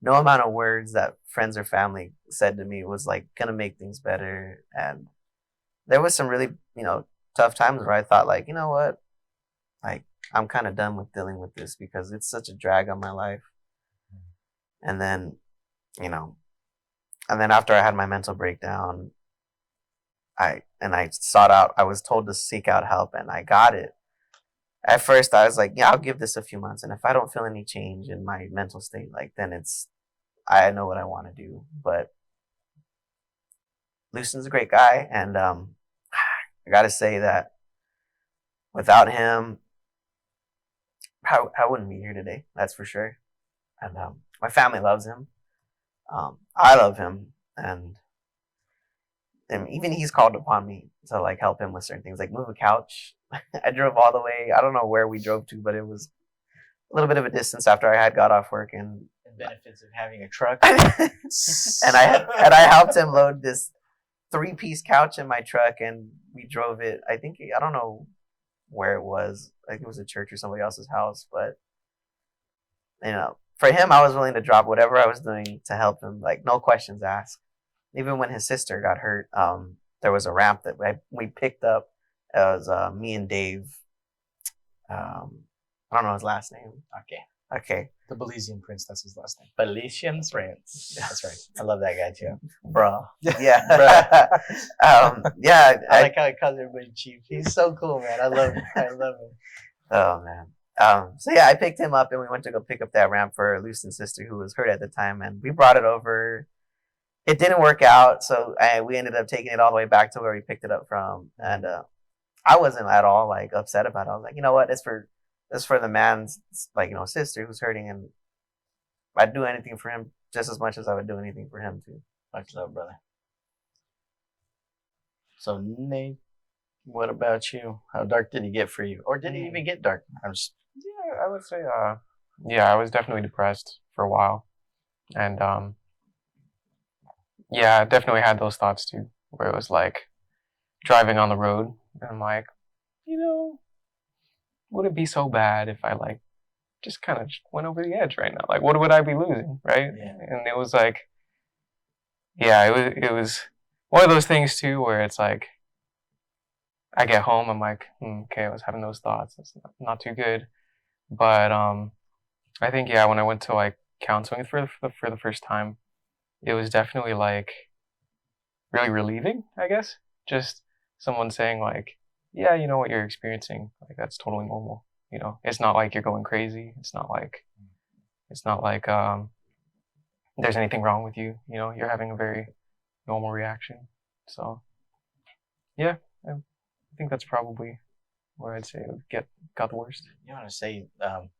no amount of words that friends or family said to me was like gonna make things better. And there was some really, you know, tough times where I thought like, you know what, like I'm kind of done with dealing with this because it's such a drag on my life. And then, you know, and then after I had my mental breakdown, I was told to seek out help, and I got it. At first I was like, yeah, I'll give this a few months, and if I don't feel any change in my mental state, like then I know what I want to do. But Lucian's a great guy, and I gotta say that without him, I wouldn't be here today. That's for sure. And my family loves him. I love him, and even he's called upon me to like help him with certain things, like move a couch. I drove all the way. I don't know where we drove to, but it was a little bit of a distance after I had got off work, and the benefits of having a truck. and I helped him load this 3-piece couch in my truck, and we drove it. I don't know where it was. Like it was a church or somebody else's house, but you know, for him, I was willing to drop whatever I was doing to help him, like no questions asked. Even when his sister got hurt, there was a ramp that we picked up. It was me and Dave. I don't know his last name. Okay. The Belizean Prince, that's his last name. Belizean Prince. Yeah, that's right. I love that guy too. Bro. Yeah. Yeah. I like how he calls everybody chief. He's so cool, man. I love him. Oh man. So yeah, I picked him up, and we went to go pick up that ramp for Lucian's sister, who was hurt at the time, and we brought it over. It didn't work out, so we ended up taking it all the way back to where we picked it up from, and I wasn't at all like upset about it. I was like, you know what, it's for the man's, like, you know, sister who's hurting, and I'd do anything for him just as much as I would do anything for him too. Much love, brother. So Nate, what about you? How dark did he get for you, or did it even get dark? Yeah, I would say, yeah, I was definitely depressed for a while, and yeah, I definitely had those thoughts too, where it was like driving on the road, and I'm like, you know, would it be so bad if I like just kind of went over the edge right now? Like, what would I be losing, right? Yeah. And it was like, yeah, it was one of those things too, where it's like, I get home, I'm like, okay, I was having those thoughts. It's not too good. But I think, yeah, when I went to like counseling for the first time, it was definitely like really relieving, I guess. Just someone saying like, yeah, you know what you're experiencing, like that's totally normal. You know, it's not like you're going crazy. It's not like there's anything wrong with you. You know, you're having a very normal reaction. So yeah, I think that's probably where I'd say it would got the worst. You want to say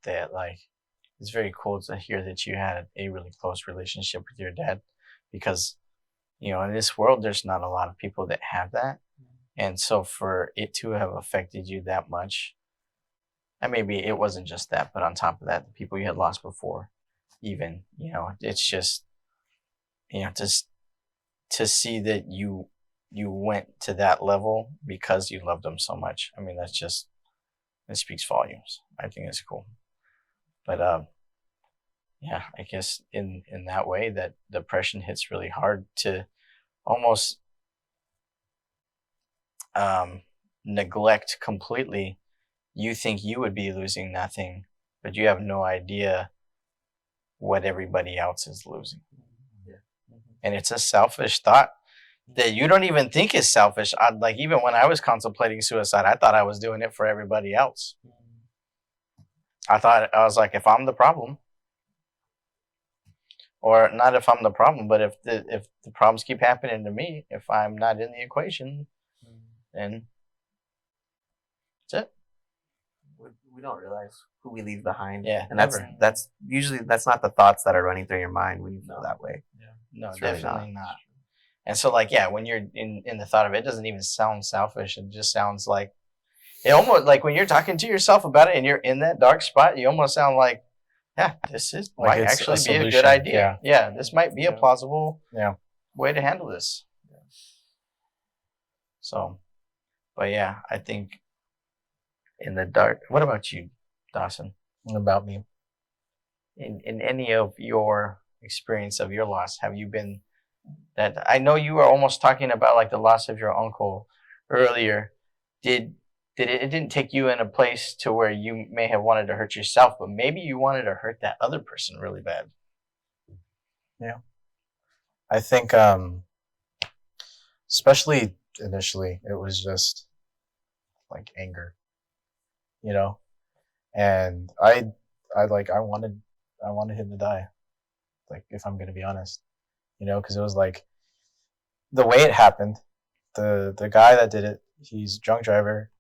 that like it's very cool to hear that you had a really close relationship with your dad, because you know in this world there's not a lot of people that have that, and so for it to have affected you that much, and maybe it wasn't just that, but on top of that, the people you had lost before, even, you know, it's just, you know, just to see that you went to that level because you loved them so much. I mean, it speaks volumes. I think it's cool. But yeah, I guess in that way, that depression hits really hard to almost neglect completely. You think you would be losing nothing, but you have no idea what everybody else is losing. Yeah. And it's a selfish thought that you don't even think is selfish. Like even when I was contemplating suicide, I thought I was doing it for everybody else. I was like, if I'm the problem, or not if I'm the problem, but if the problems keep happening to me, if I'm not in the equation, then that's it. we don't realize who we leave behind. Yeah, and that's usually that's not the thoughts that are running through your mind when you feel that way. No, It's really definitely not. And so, like, yeah, when you're in the thought of it, it doesn't even sound selfish. It just sounds like it almost like when you're talking to yourself about it and you're in that dark spot, you almost sound like, yeah, this is Like might it's actually a be a good solution, idea. Yeah, this might be a Yeah. plausible Yeah. way to handle this. So, but yeah, I think in the dark. What about you, Dawson? About me. In any of your experience of your loss, have you been that? I know you were almost talking about like the loss of your uncle earlier. Did it didn't take you in a place to where you may have wanted to hurt yourself, but maybe you wanted to hurt that other person really bad? I think, especially initially, it was just like anger, you know, and I wanted him to die. Like, if I'm gonna be honest, you know, because it was like the way it happened. The guy that did it, he's a drunk driver.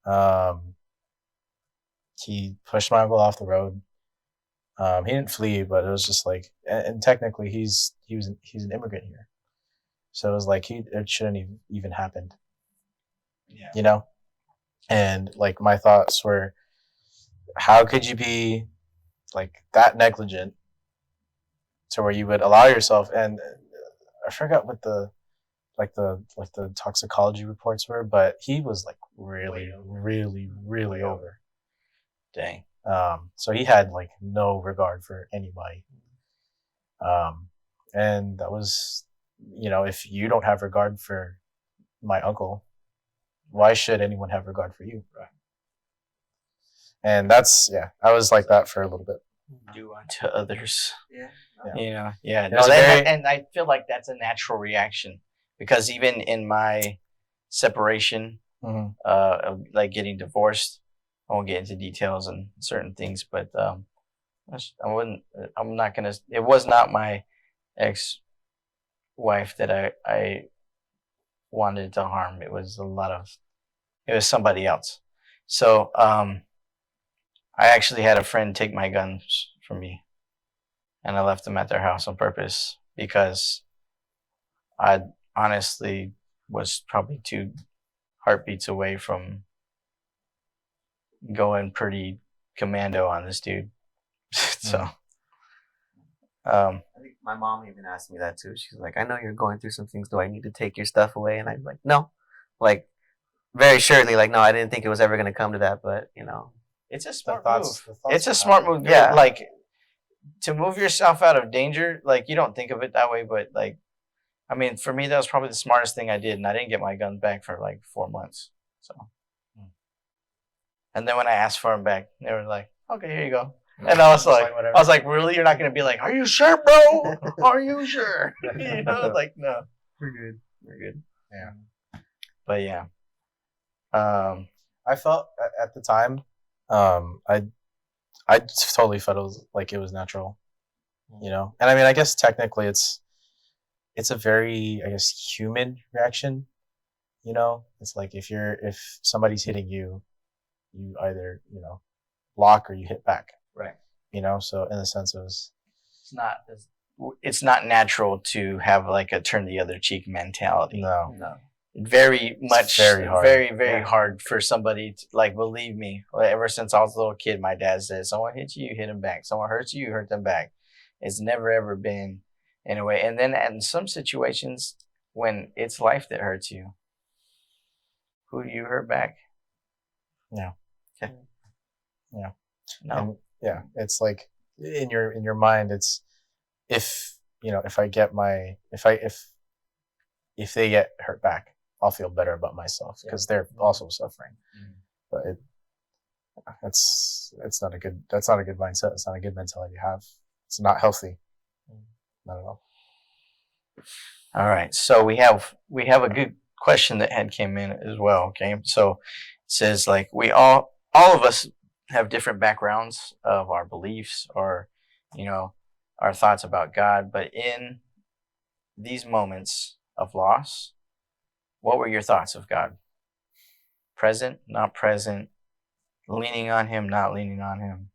Um, he pushed my uncle off the road. He didn't flee, but it was just like, and technically he's an immigrant here, so it was like it shouldn't even happened, Yeah. you know. And like my thoughts were, how could you be like that negligent to where you would allow yourself? And I forgot what the toxicology reports were, but he was like really over. Dang. So he had like no regard for anybody. And that was, you know, if you don't have regard for my uncle, why should anyone have regard for you? Right. And that's, yeah, I was like that for a little bit. Do unto others. Yeah. Yeah. It No, was very- and I feel like that's a natural reaction because even in my separation, Mhm. of like getting divorced, I won't get into details and certain things, but I wouldn't. I'm not gonna. It was not my ex-wife that I wanted to harm. It was it was somebody else. So I actually had a friend take my guns from me, and I left them at their house on purpose because I honestly was probably 2 heartbeats away from going pretty commando on this dude. So, I think my mom even asked me that too. She's like, "I know you're going through some things. Do I need to take your stuff away?" And I'm like, "No." Like, very surely, like, no, I didn't think it was ever going to come to that, but you know, it's a smart thoughts move. were It's a smart happening. move. Yeah, Yeah. like to move yourself out of danger. Like you don't think of it that way, but like, I mean, for me, that was probably the smartest thing I did, and I didn't get my gun back for like 4 months. So, and then when I asked for them back, they were like, "Okay, here you go." And I was Just like, whatever. I was like, really? You're not gonna be like, "Are you sure, bro? Are you sure?" You know, like no, we're good. we're good. Yeah. But yeah, I felt at the time, I totally felt like it was natural, you know. And I mean, I guess technically it's a very, I guess, human reaction, you know. It's like if somebody's hitting you, you either, you know, block or you hit back, right. you know. So in the sense, it was It's not natural to have like a turn the other cheek mentality. no. Very much, very hard. very hard for somebody to, like, believe me, ever since I was a little kid, my dad said, someone hits you, you hit them back. Someone hurts you, you hurt them back. It's never, ever been in a way. And then in some situations, when it's life that hurts you, who do you hurt back? Yeah. Okay. Yeah. No. And yeah, it's like in your mind, it's if, you know, if they get hurt back, I'll feel better about myself because they're also suffering. But that's not a good mindset. It's not a good mentality to have. It's not healthy. Not at all. All right. So we have a good question that had came in as well. Okay. So it says like we all of us have different backgrounds of our beliefs or, you know, our thoughts about God, but in these moments of loss, what were your thoughts of God? Present, not present, leaning on him, not leaning on him.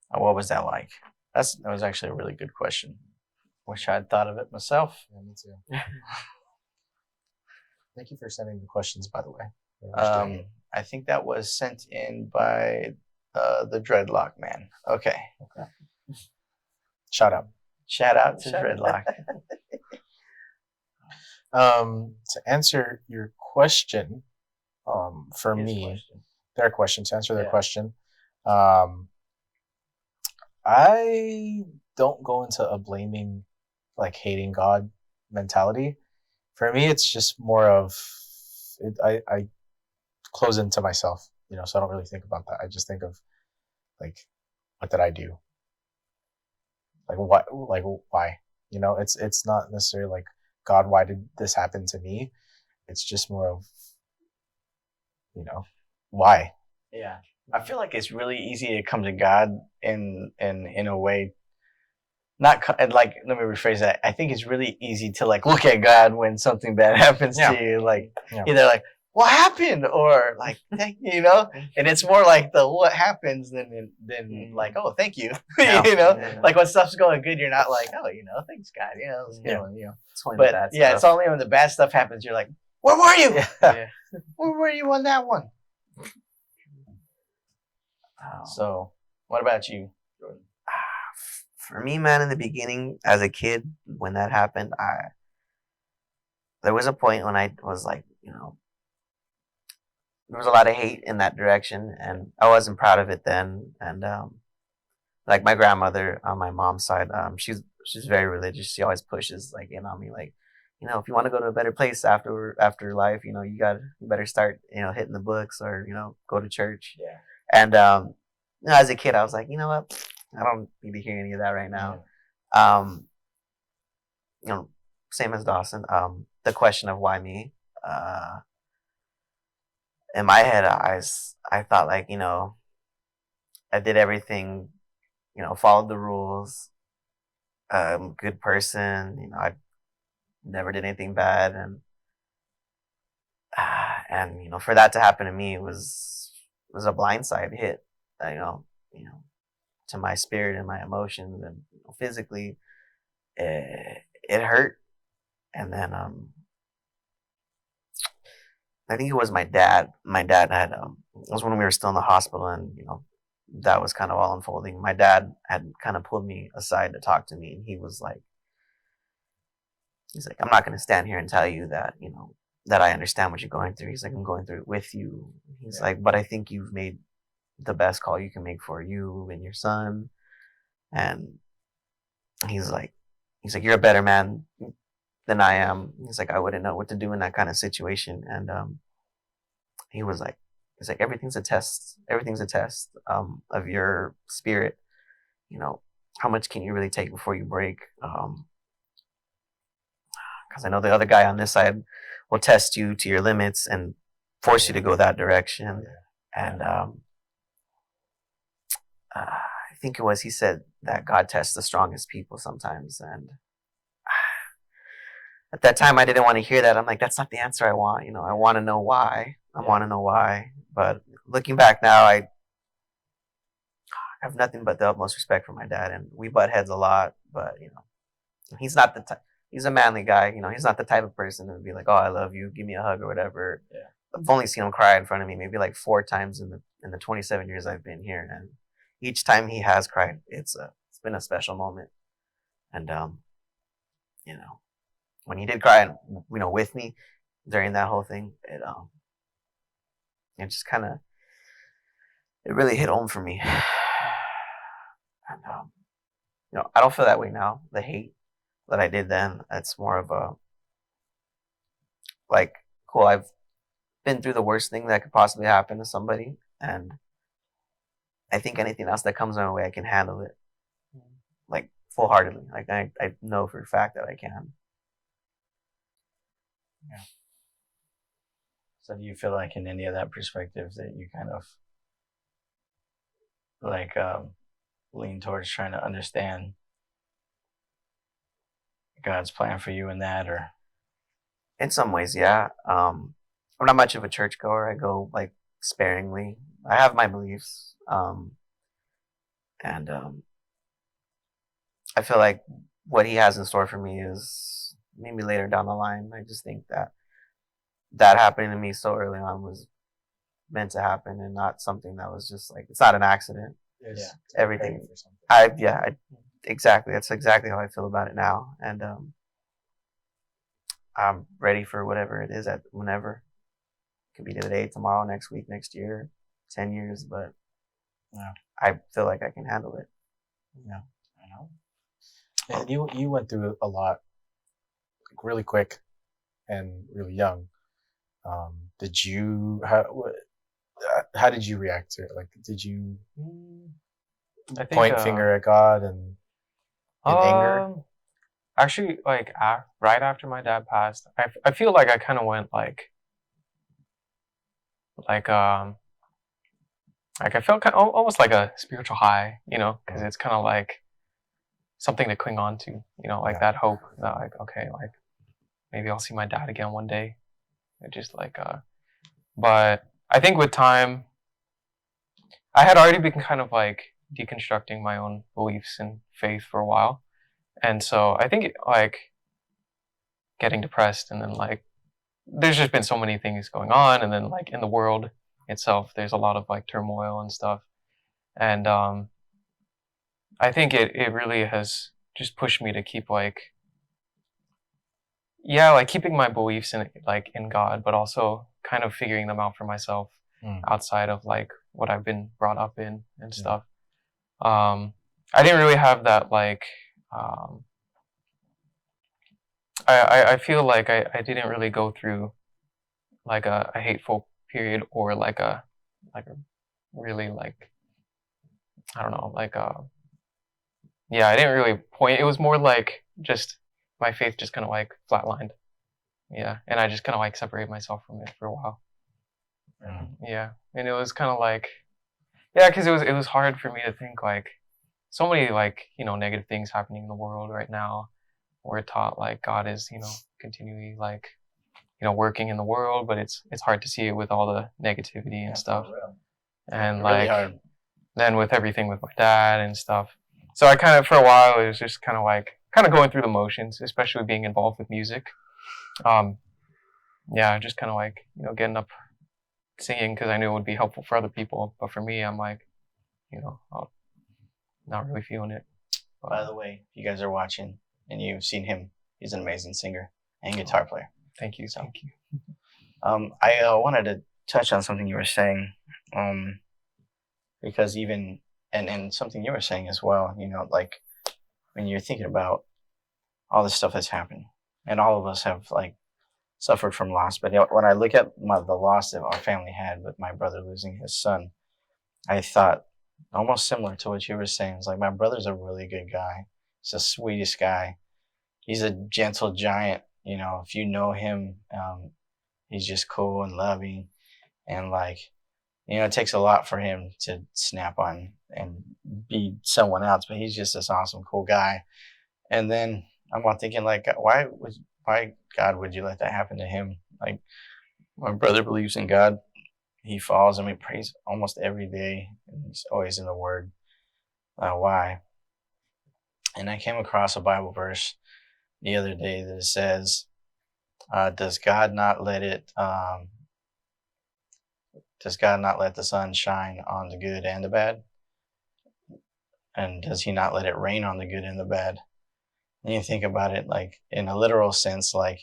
What was that like? That was actually a really good question. Wish I had thought of it myself. Yeah, me too. Thank you for sending the questions, by the way. I think that was sent in by the Dreadlock Man. Okay. Shout out. Shout out to Dreadlock. To answer your question, for me, their question, to answer their question, I don't go into a blaming, like hating God mentality. For me, it's just more of I close into myself, so I don't really think about that. I just think of like, what did I do? Like what? Like why? It's not necessarily like, God, why did this happen to me? It's just more of, why? Yeah, I feel like it's really easy to come to God in a way. Not like, let me rephrase that. I think it's really easy to like look at God when something bad happens to you, like either like, what happened, or like, and it's more like the what happens than like, oh, thank you. Like when stuff's going good, you're not like, oh, thanks God, it's good, but it's only when the bad stuff happens you're like, where were you? Where were you on that one? So what about you, Jordan? For me, man, in the beginning, as a kid, when that happened, there was a point when I was like, there was a lot of hate in that direction, and I wasn't proud of it then. And like my grandmother on my mom's side, she's very religious. She always pushes like in on me, like, if you want to go to a better place after life, you better start, hitting the books, or go to church. Yeah. And as a kid, I was like, you know what, I don't need to hear any of that right now. Same as Dawson. The question of why me. In my head, I thought like, I did everything, followed the rules. Good person. I never did anything bad, and for that to happen to me was a blindside hit. To my spirit and my emotions, and physically, it hurt. And then I think it was my dad. My dad had it was when we were still in the hospital, and that was kind of all unfolding. My dad had kind of pulled me aside to talk to me, and he's like, I'm not going to stand here and tell you that that I understand what you're going through. He's like, I'm going through it with you. He's like, but I think you've made the best call you can make for you and your son. And he's like, you're a better man than I am. He's like, I wouldn't know what to do in that kind of situation. And he was like, everything's a test. Everything's a test of your spirit. How much can you really take before you break? Because I know the other guy on this side will test you to your limits and force you to go that direction. And I think he said that God tests the strongest people sometimes. And at that time, I didn't want to hear that. I'm like, that's not the answer I want. I want to know why. I want to know why. But looking back now, I have nothing but the utmost respect for my dad, and we butt heads a lot. But he's not the type. He's a manly guy. He's not the type of person to be like, oh, I love you, give me a hug or whatever. Yeah. I've only seen him cry in front of me maybe like 4 times in the 27 years I've been here, and each time he has cried, it's been a special moment. And when he did cry, with me during that whole thing, it just kind of, it really hit home for me. And I don't feel that way now. The hate that I did then, that's more of a like, cool, I've been through the worst thing that could possibly happen to somebody, and I think anything else that comes my way, I can handle it like full-heartedly. Like I know for a fact that I can. Yeah. So do you feel like in any of that perspective that you kind of like lean towards trying to understand God's plan for you in that? Or in some ways, yeah. I'm not much of a churchgoer. I go like sparingly. I have my beliefs, and I feel like what he has in store for me is maybe later down the line. I just think that happening to me so early on was meant to happen, and not something that was just like, it's not an accident. Is Yeah. to prepare you Everything. for something. Exactly. That's exactly how I feel about it now, and I'm ready for whatever it is at whenever. It could be today, tomorrow, next week, next year, 10 years, but Yeah. I feel like I can handle it. Yeah. I know. And you went through a lot, like, really quick and really young. Did you how did you react to it? Like, did you I think point finger at God and in anger? actually, like right after my dad passed, I feel like I kind of went like I felt kind of, almost like a spiritual high, you know, because it's kind of like something to cling on to, you know, like Yeah. that hope that like, okay, like maybe I'll see my dad again one day. It just like but I think with time I had already been kind of like deconstructing my own beliefs and faith for a while. And so I think like getting depressed and then like there's just been so many things going on, and then like in the world itself there's a lot of like turmoil and stuff. And I think it really has just pushed me to keep like, yeah, like keeping my beliefs in like in God, but also kind of figuring them out for myself outside of like what I've been brought up in and stuff. I didn't really have that like um I feel like I didn't really go through like a hateful period, or like a really like, I don't know, like yeah, I didn't really point. It was more like just my faith just kind of like flatlined. Yeah, and I just kind of like separated myself from it for a while. Yeah, and it was kind of like, yeah, because it was hard for me to think like so many like, you know, negative things happening in the world right now. We're taught like God is, you know, continually like, you know, working in the world, but it's hard to see it with all the negativity and stuff. And Really like hard. then with everything with my dad and stuff. So I kind of, for a while, it was just kind of like kind of going through the motions, especially being involved with music. Um, yeah, just kind of like, you know, getting up singing because I knew it would be helpful for other people. But for me, I'm like, you know, not really feeling it. But, By the way, if you guys are watching and you've seen him, he's an amazing singer and guitar player. thank you, So, thank you. I wanted to touch on something you were saying, because even and something you were saying as well. You know, like when you're thinking about all this stuff that's happened, and all of us have like suffered from loss. But you know, when I look at the loss that our family had with my brother losing his son, I thought almost similar to what you were saying. It's like my brother's a really good guy. He's the sweetest guy. He's a gentle giant. You know, if you know him, he's just cool and loving, and like, you know, it takes a lot for him to snap on and be someone else. But he's just this awesome, cool guy. And then I'm all thinking like, why God would you let that happen to him? Like my brother believes in God. He follows him. He prays almost every day. And he's always in the Word. Why? And I came across a Bible verse the other day that says, "Does God not let it? Does God not let the sun shine on the good and the bad? And does He not let it rain on the good and the bad?" And you think about it, like in a literal sense, like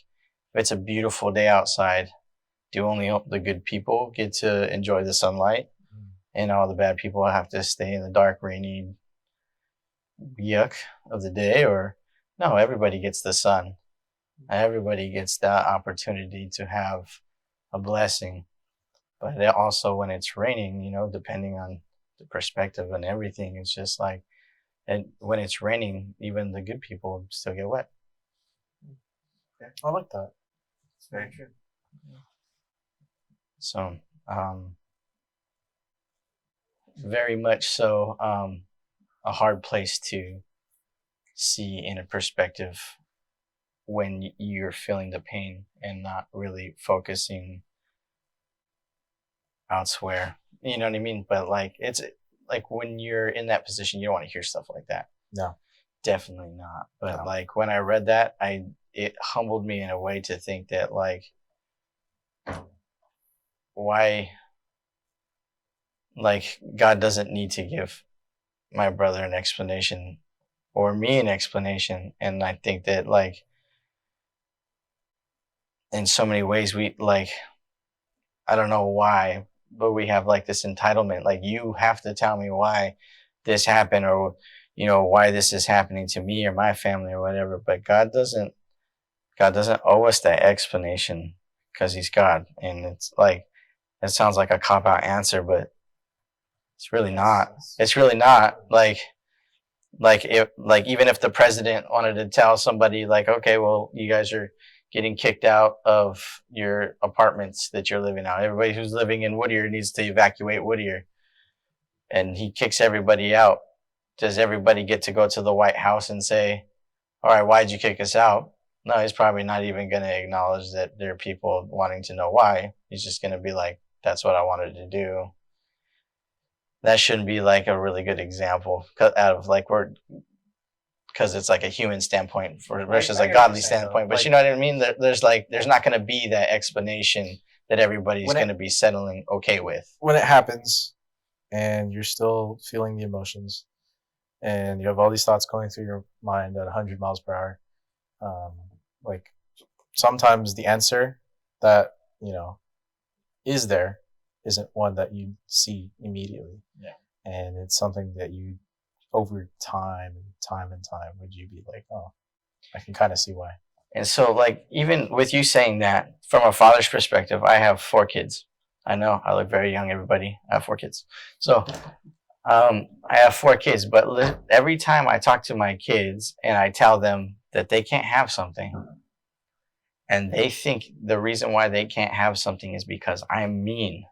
if it's a beautiful day outside, do only the good people get to enjoy the sunlight, and all the bad people have to stay in the dark, rainy yuck of the day? Or no, everybody gets the sun. Everybody gets that opportunity to have a blessing. But also when it's raining, you know, depending on the perspective and everything, it's just like, and when it's raining, even the good people still get wet. I like that. It's very true. So, very much so, a hard place to see in a perspective when you're feeling the pain and not really focusing elsewhere. You know what I mean? But like, it's like when you're in that position, you don't want to hear stuff like that. No. Definitely not. But No. like when I read that, it humbled me in a way to think that like, why, like, God doesn't need to give my brother an explanation or me an explanation. And I think that like in so many ways we like, I don't know why, but we have like this entitlement. Like, you have to tell me why this happened, or why this is happening to me or my family or whatever. But God doesn't owe us that explanation because he's God. And it's like, it sounds like a cop out answer, but it's really not. It's really not. Like even if the president wanted to tell somebody like, okay, well, you guys are getting kicked out of your apartments that you're living out. Everybody who's living in Whittier needs to evacuate Whittier, and he kicks everybody out. Does everybody get to go to the White House and say, all right, why'd you kick us out? No, he's probably not even going to acknowledge that there are people wanting to know why. He's just going to be like, that's what I wanted to do. That shouldn't be like a really good example out of like, because it's like a human standpoint versus a godly standpoint. But you know what I mean? There's not going to be that explanation that everybody's going to be settling okay with. When it happens and you're still feeling the emotions and you have all these thoughts going through your mind at 100 miles per hour, like sometimes the answer that, is there isn't one that you see immediately. Yeah. And it's something that you, over time and time, would you be like, oh, I can kind of see why. And so, like, even with you saying that, from a father's perspective, I have 4 kids. I know I look very young, everybody. I have 4 kids. So, I have 4 kids, but every time I talk to my kids and I tell them that they can't have something, and they think the reason why they can't have something is because I'm mean,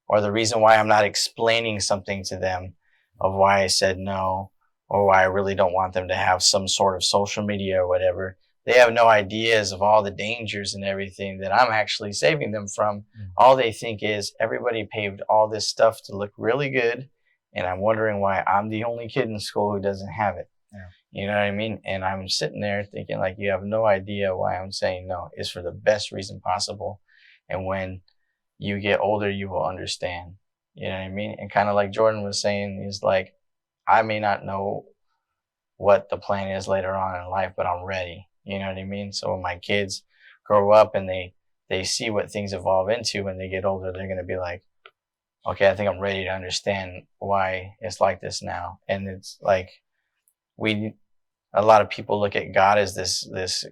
or the reason why I'm not explaining something to them of why I said no, or why I really don't want them to have some sort of social media or whatever. They have no ideas of all the dangers and everything that I'm actually saving them from. All they think is everybody paved all this stuff to look really good, and I'm wondering why I'm the only kid in school who doesn't have it. Yeah. You know what I mean? And I'm sitting there thinking, like, you have no idea why I'm saying no. It's for the best reason possible. And when you get older, you will understand. You know what I mean? And kind of like Jordan was saying, is like, I may not know what the plan is later on in life, but I'm ready. You know what I mean? So when my kids grow up and they see what things evolve into when they get older, they're going to be like, okay, I think I'm ready to understand why it's like this now. And it's like, a lot of people look at God as this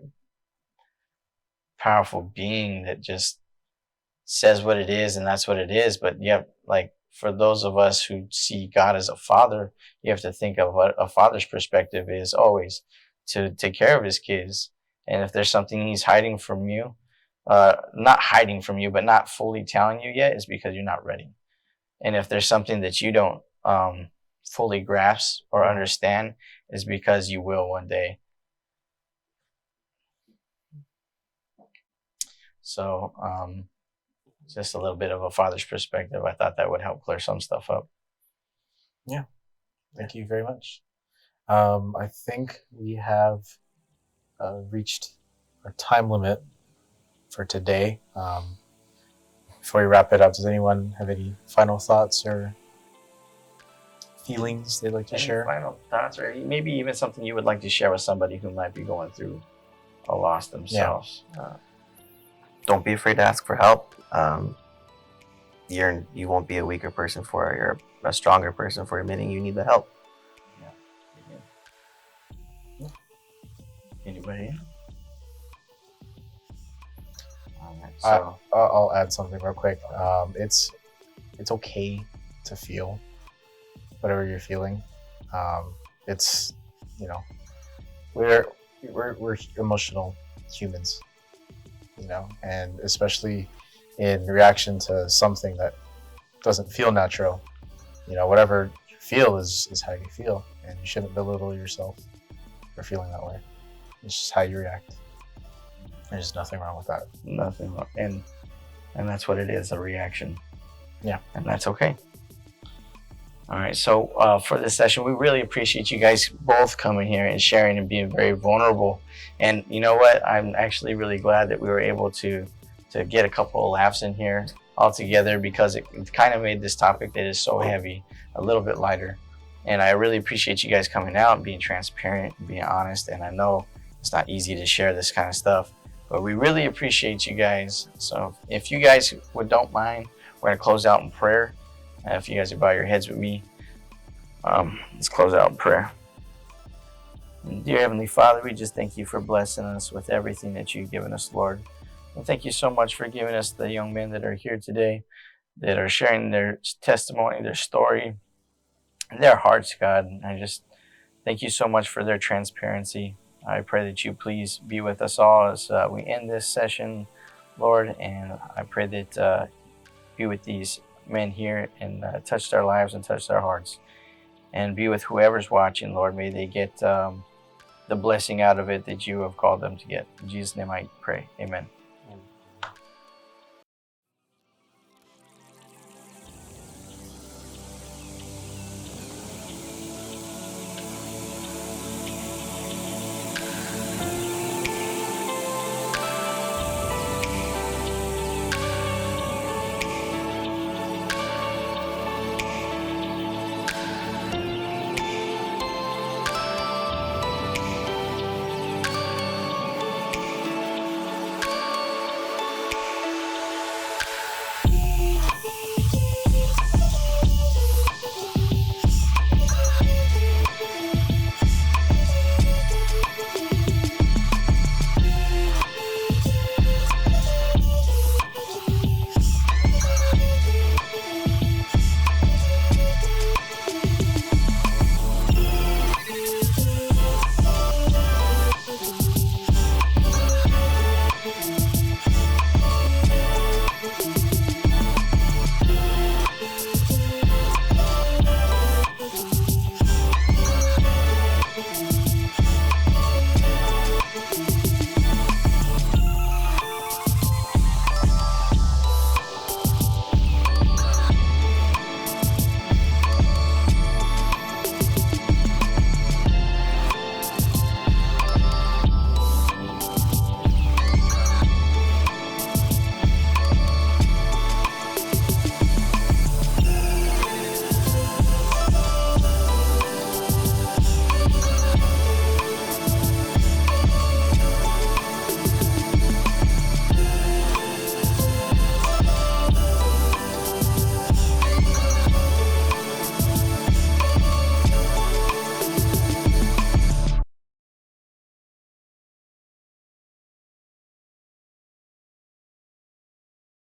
powerful being that just says what it is and that's what it is. But yeah, like, for those of us who see God as a father, you have to think of what a father's perspective is always, to take care of his kids. And if there's something he's hiding from you, not hiding from you, but not fully telling you yet, is because you're not ready. And if there's something that you don't fully grasp or understand, is because you will one day. So just a little bit of a father's perspective. I thought that would help clear some stuff up. Yeah. Thank you very much. I think we have reached our time limit for today. Before we wrap it up, does anyone have any final thoughts or feelings they'd like to share? Final thoughts, or maybe even something you would like to share with somebody who might be going through a loss themselves? Yeah. Don't be afraid to ask for help. You won't be a weaker person for it. You're a stronger person for admitting you need the help. Yeah. Anybody? All right, so I'll add something real quick. It's okay to feel whatever you're feeling. It's we're emotional humans, and especially in reaction to something that doesn't feel natural. Whatever you feel is how you feel, and you shouldn't belittle yourself for feeling that way. It's just how you react. There's nothing wrong with that. Nothing wrong. And that's what it is, a reaction. Yeah. And that's okay. All right. So for this session, we really appreciate you guys both coming here and sharing and being very vulnerable. And you know what? I'm actually really glad that we were able to get a couple of laughs in here all together, because it kind of made this topic that is so heavy a little bit lighter. And I really appreciate you guys coming out and being transparent and being honest. And I know it's not easy to share this kind of stuff, but we really appreciate you guys. So if you guys don't mind, we're going to close out in prayer. If you guys would bow your heads with me, let's close out in prayer. Dear Heavenly Father, we just thank you for blessing us with everything that you've given us, Lord. And thank you so much for giving us the young men that are here today, that are sharing their testimony, their story, and their hearts, God. And I just thank you so much for their transparency. I pray that you please be with us all as we end this session, Lord. And I pray that be with these men here and touch their lives and touch their hearts. And be with whoever's watching, Lord. May they get the blessing out of it that you have called them to get. In Jesus' name I pray. Amen.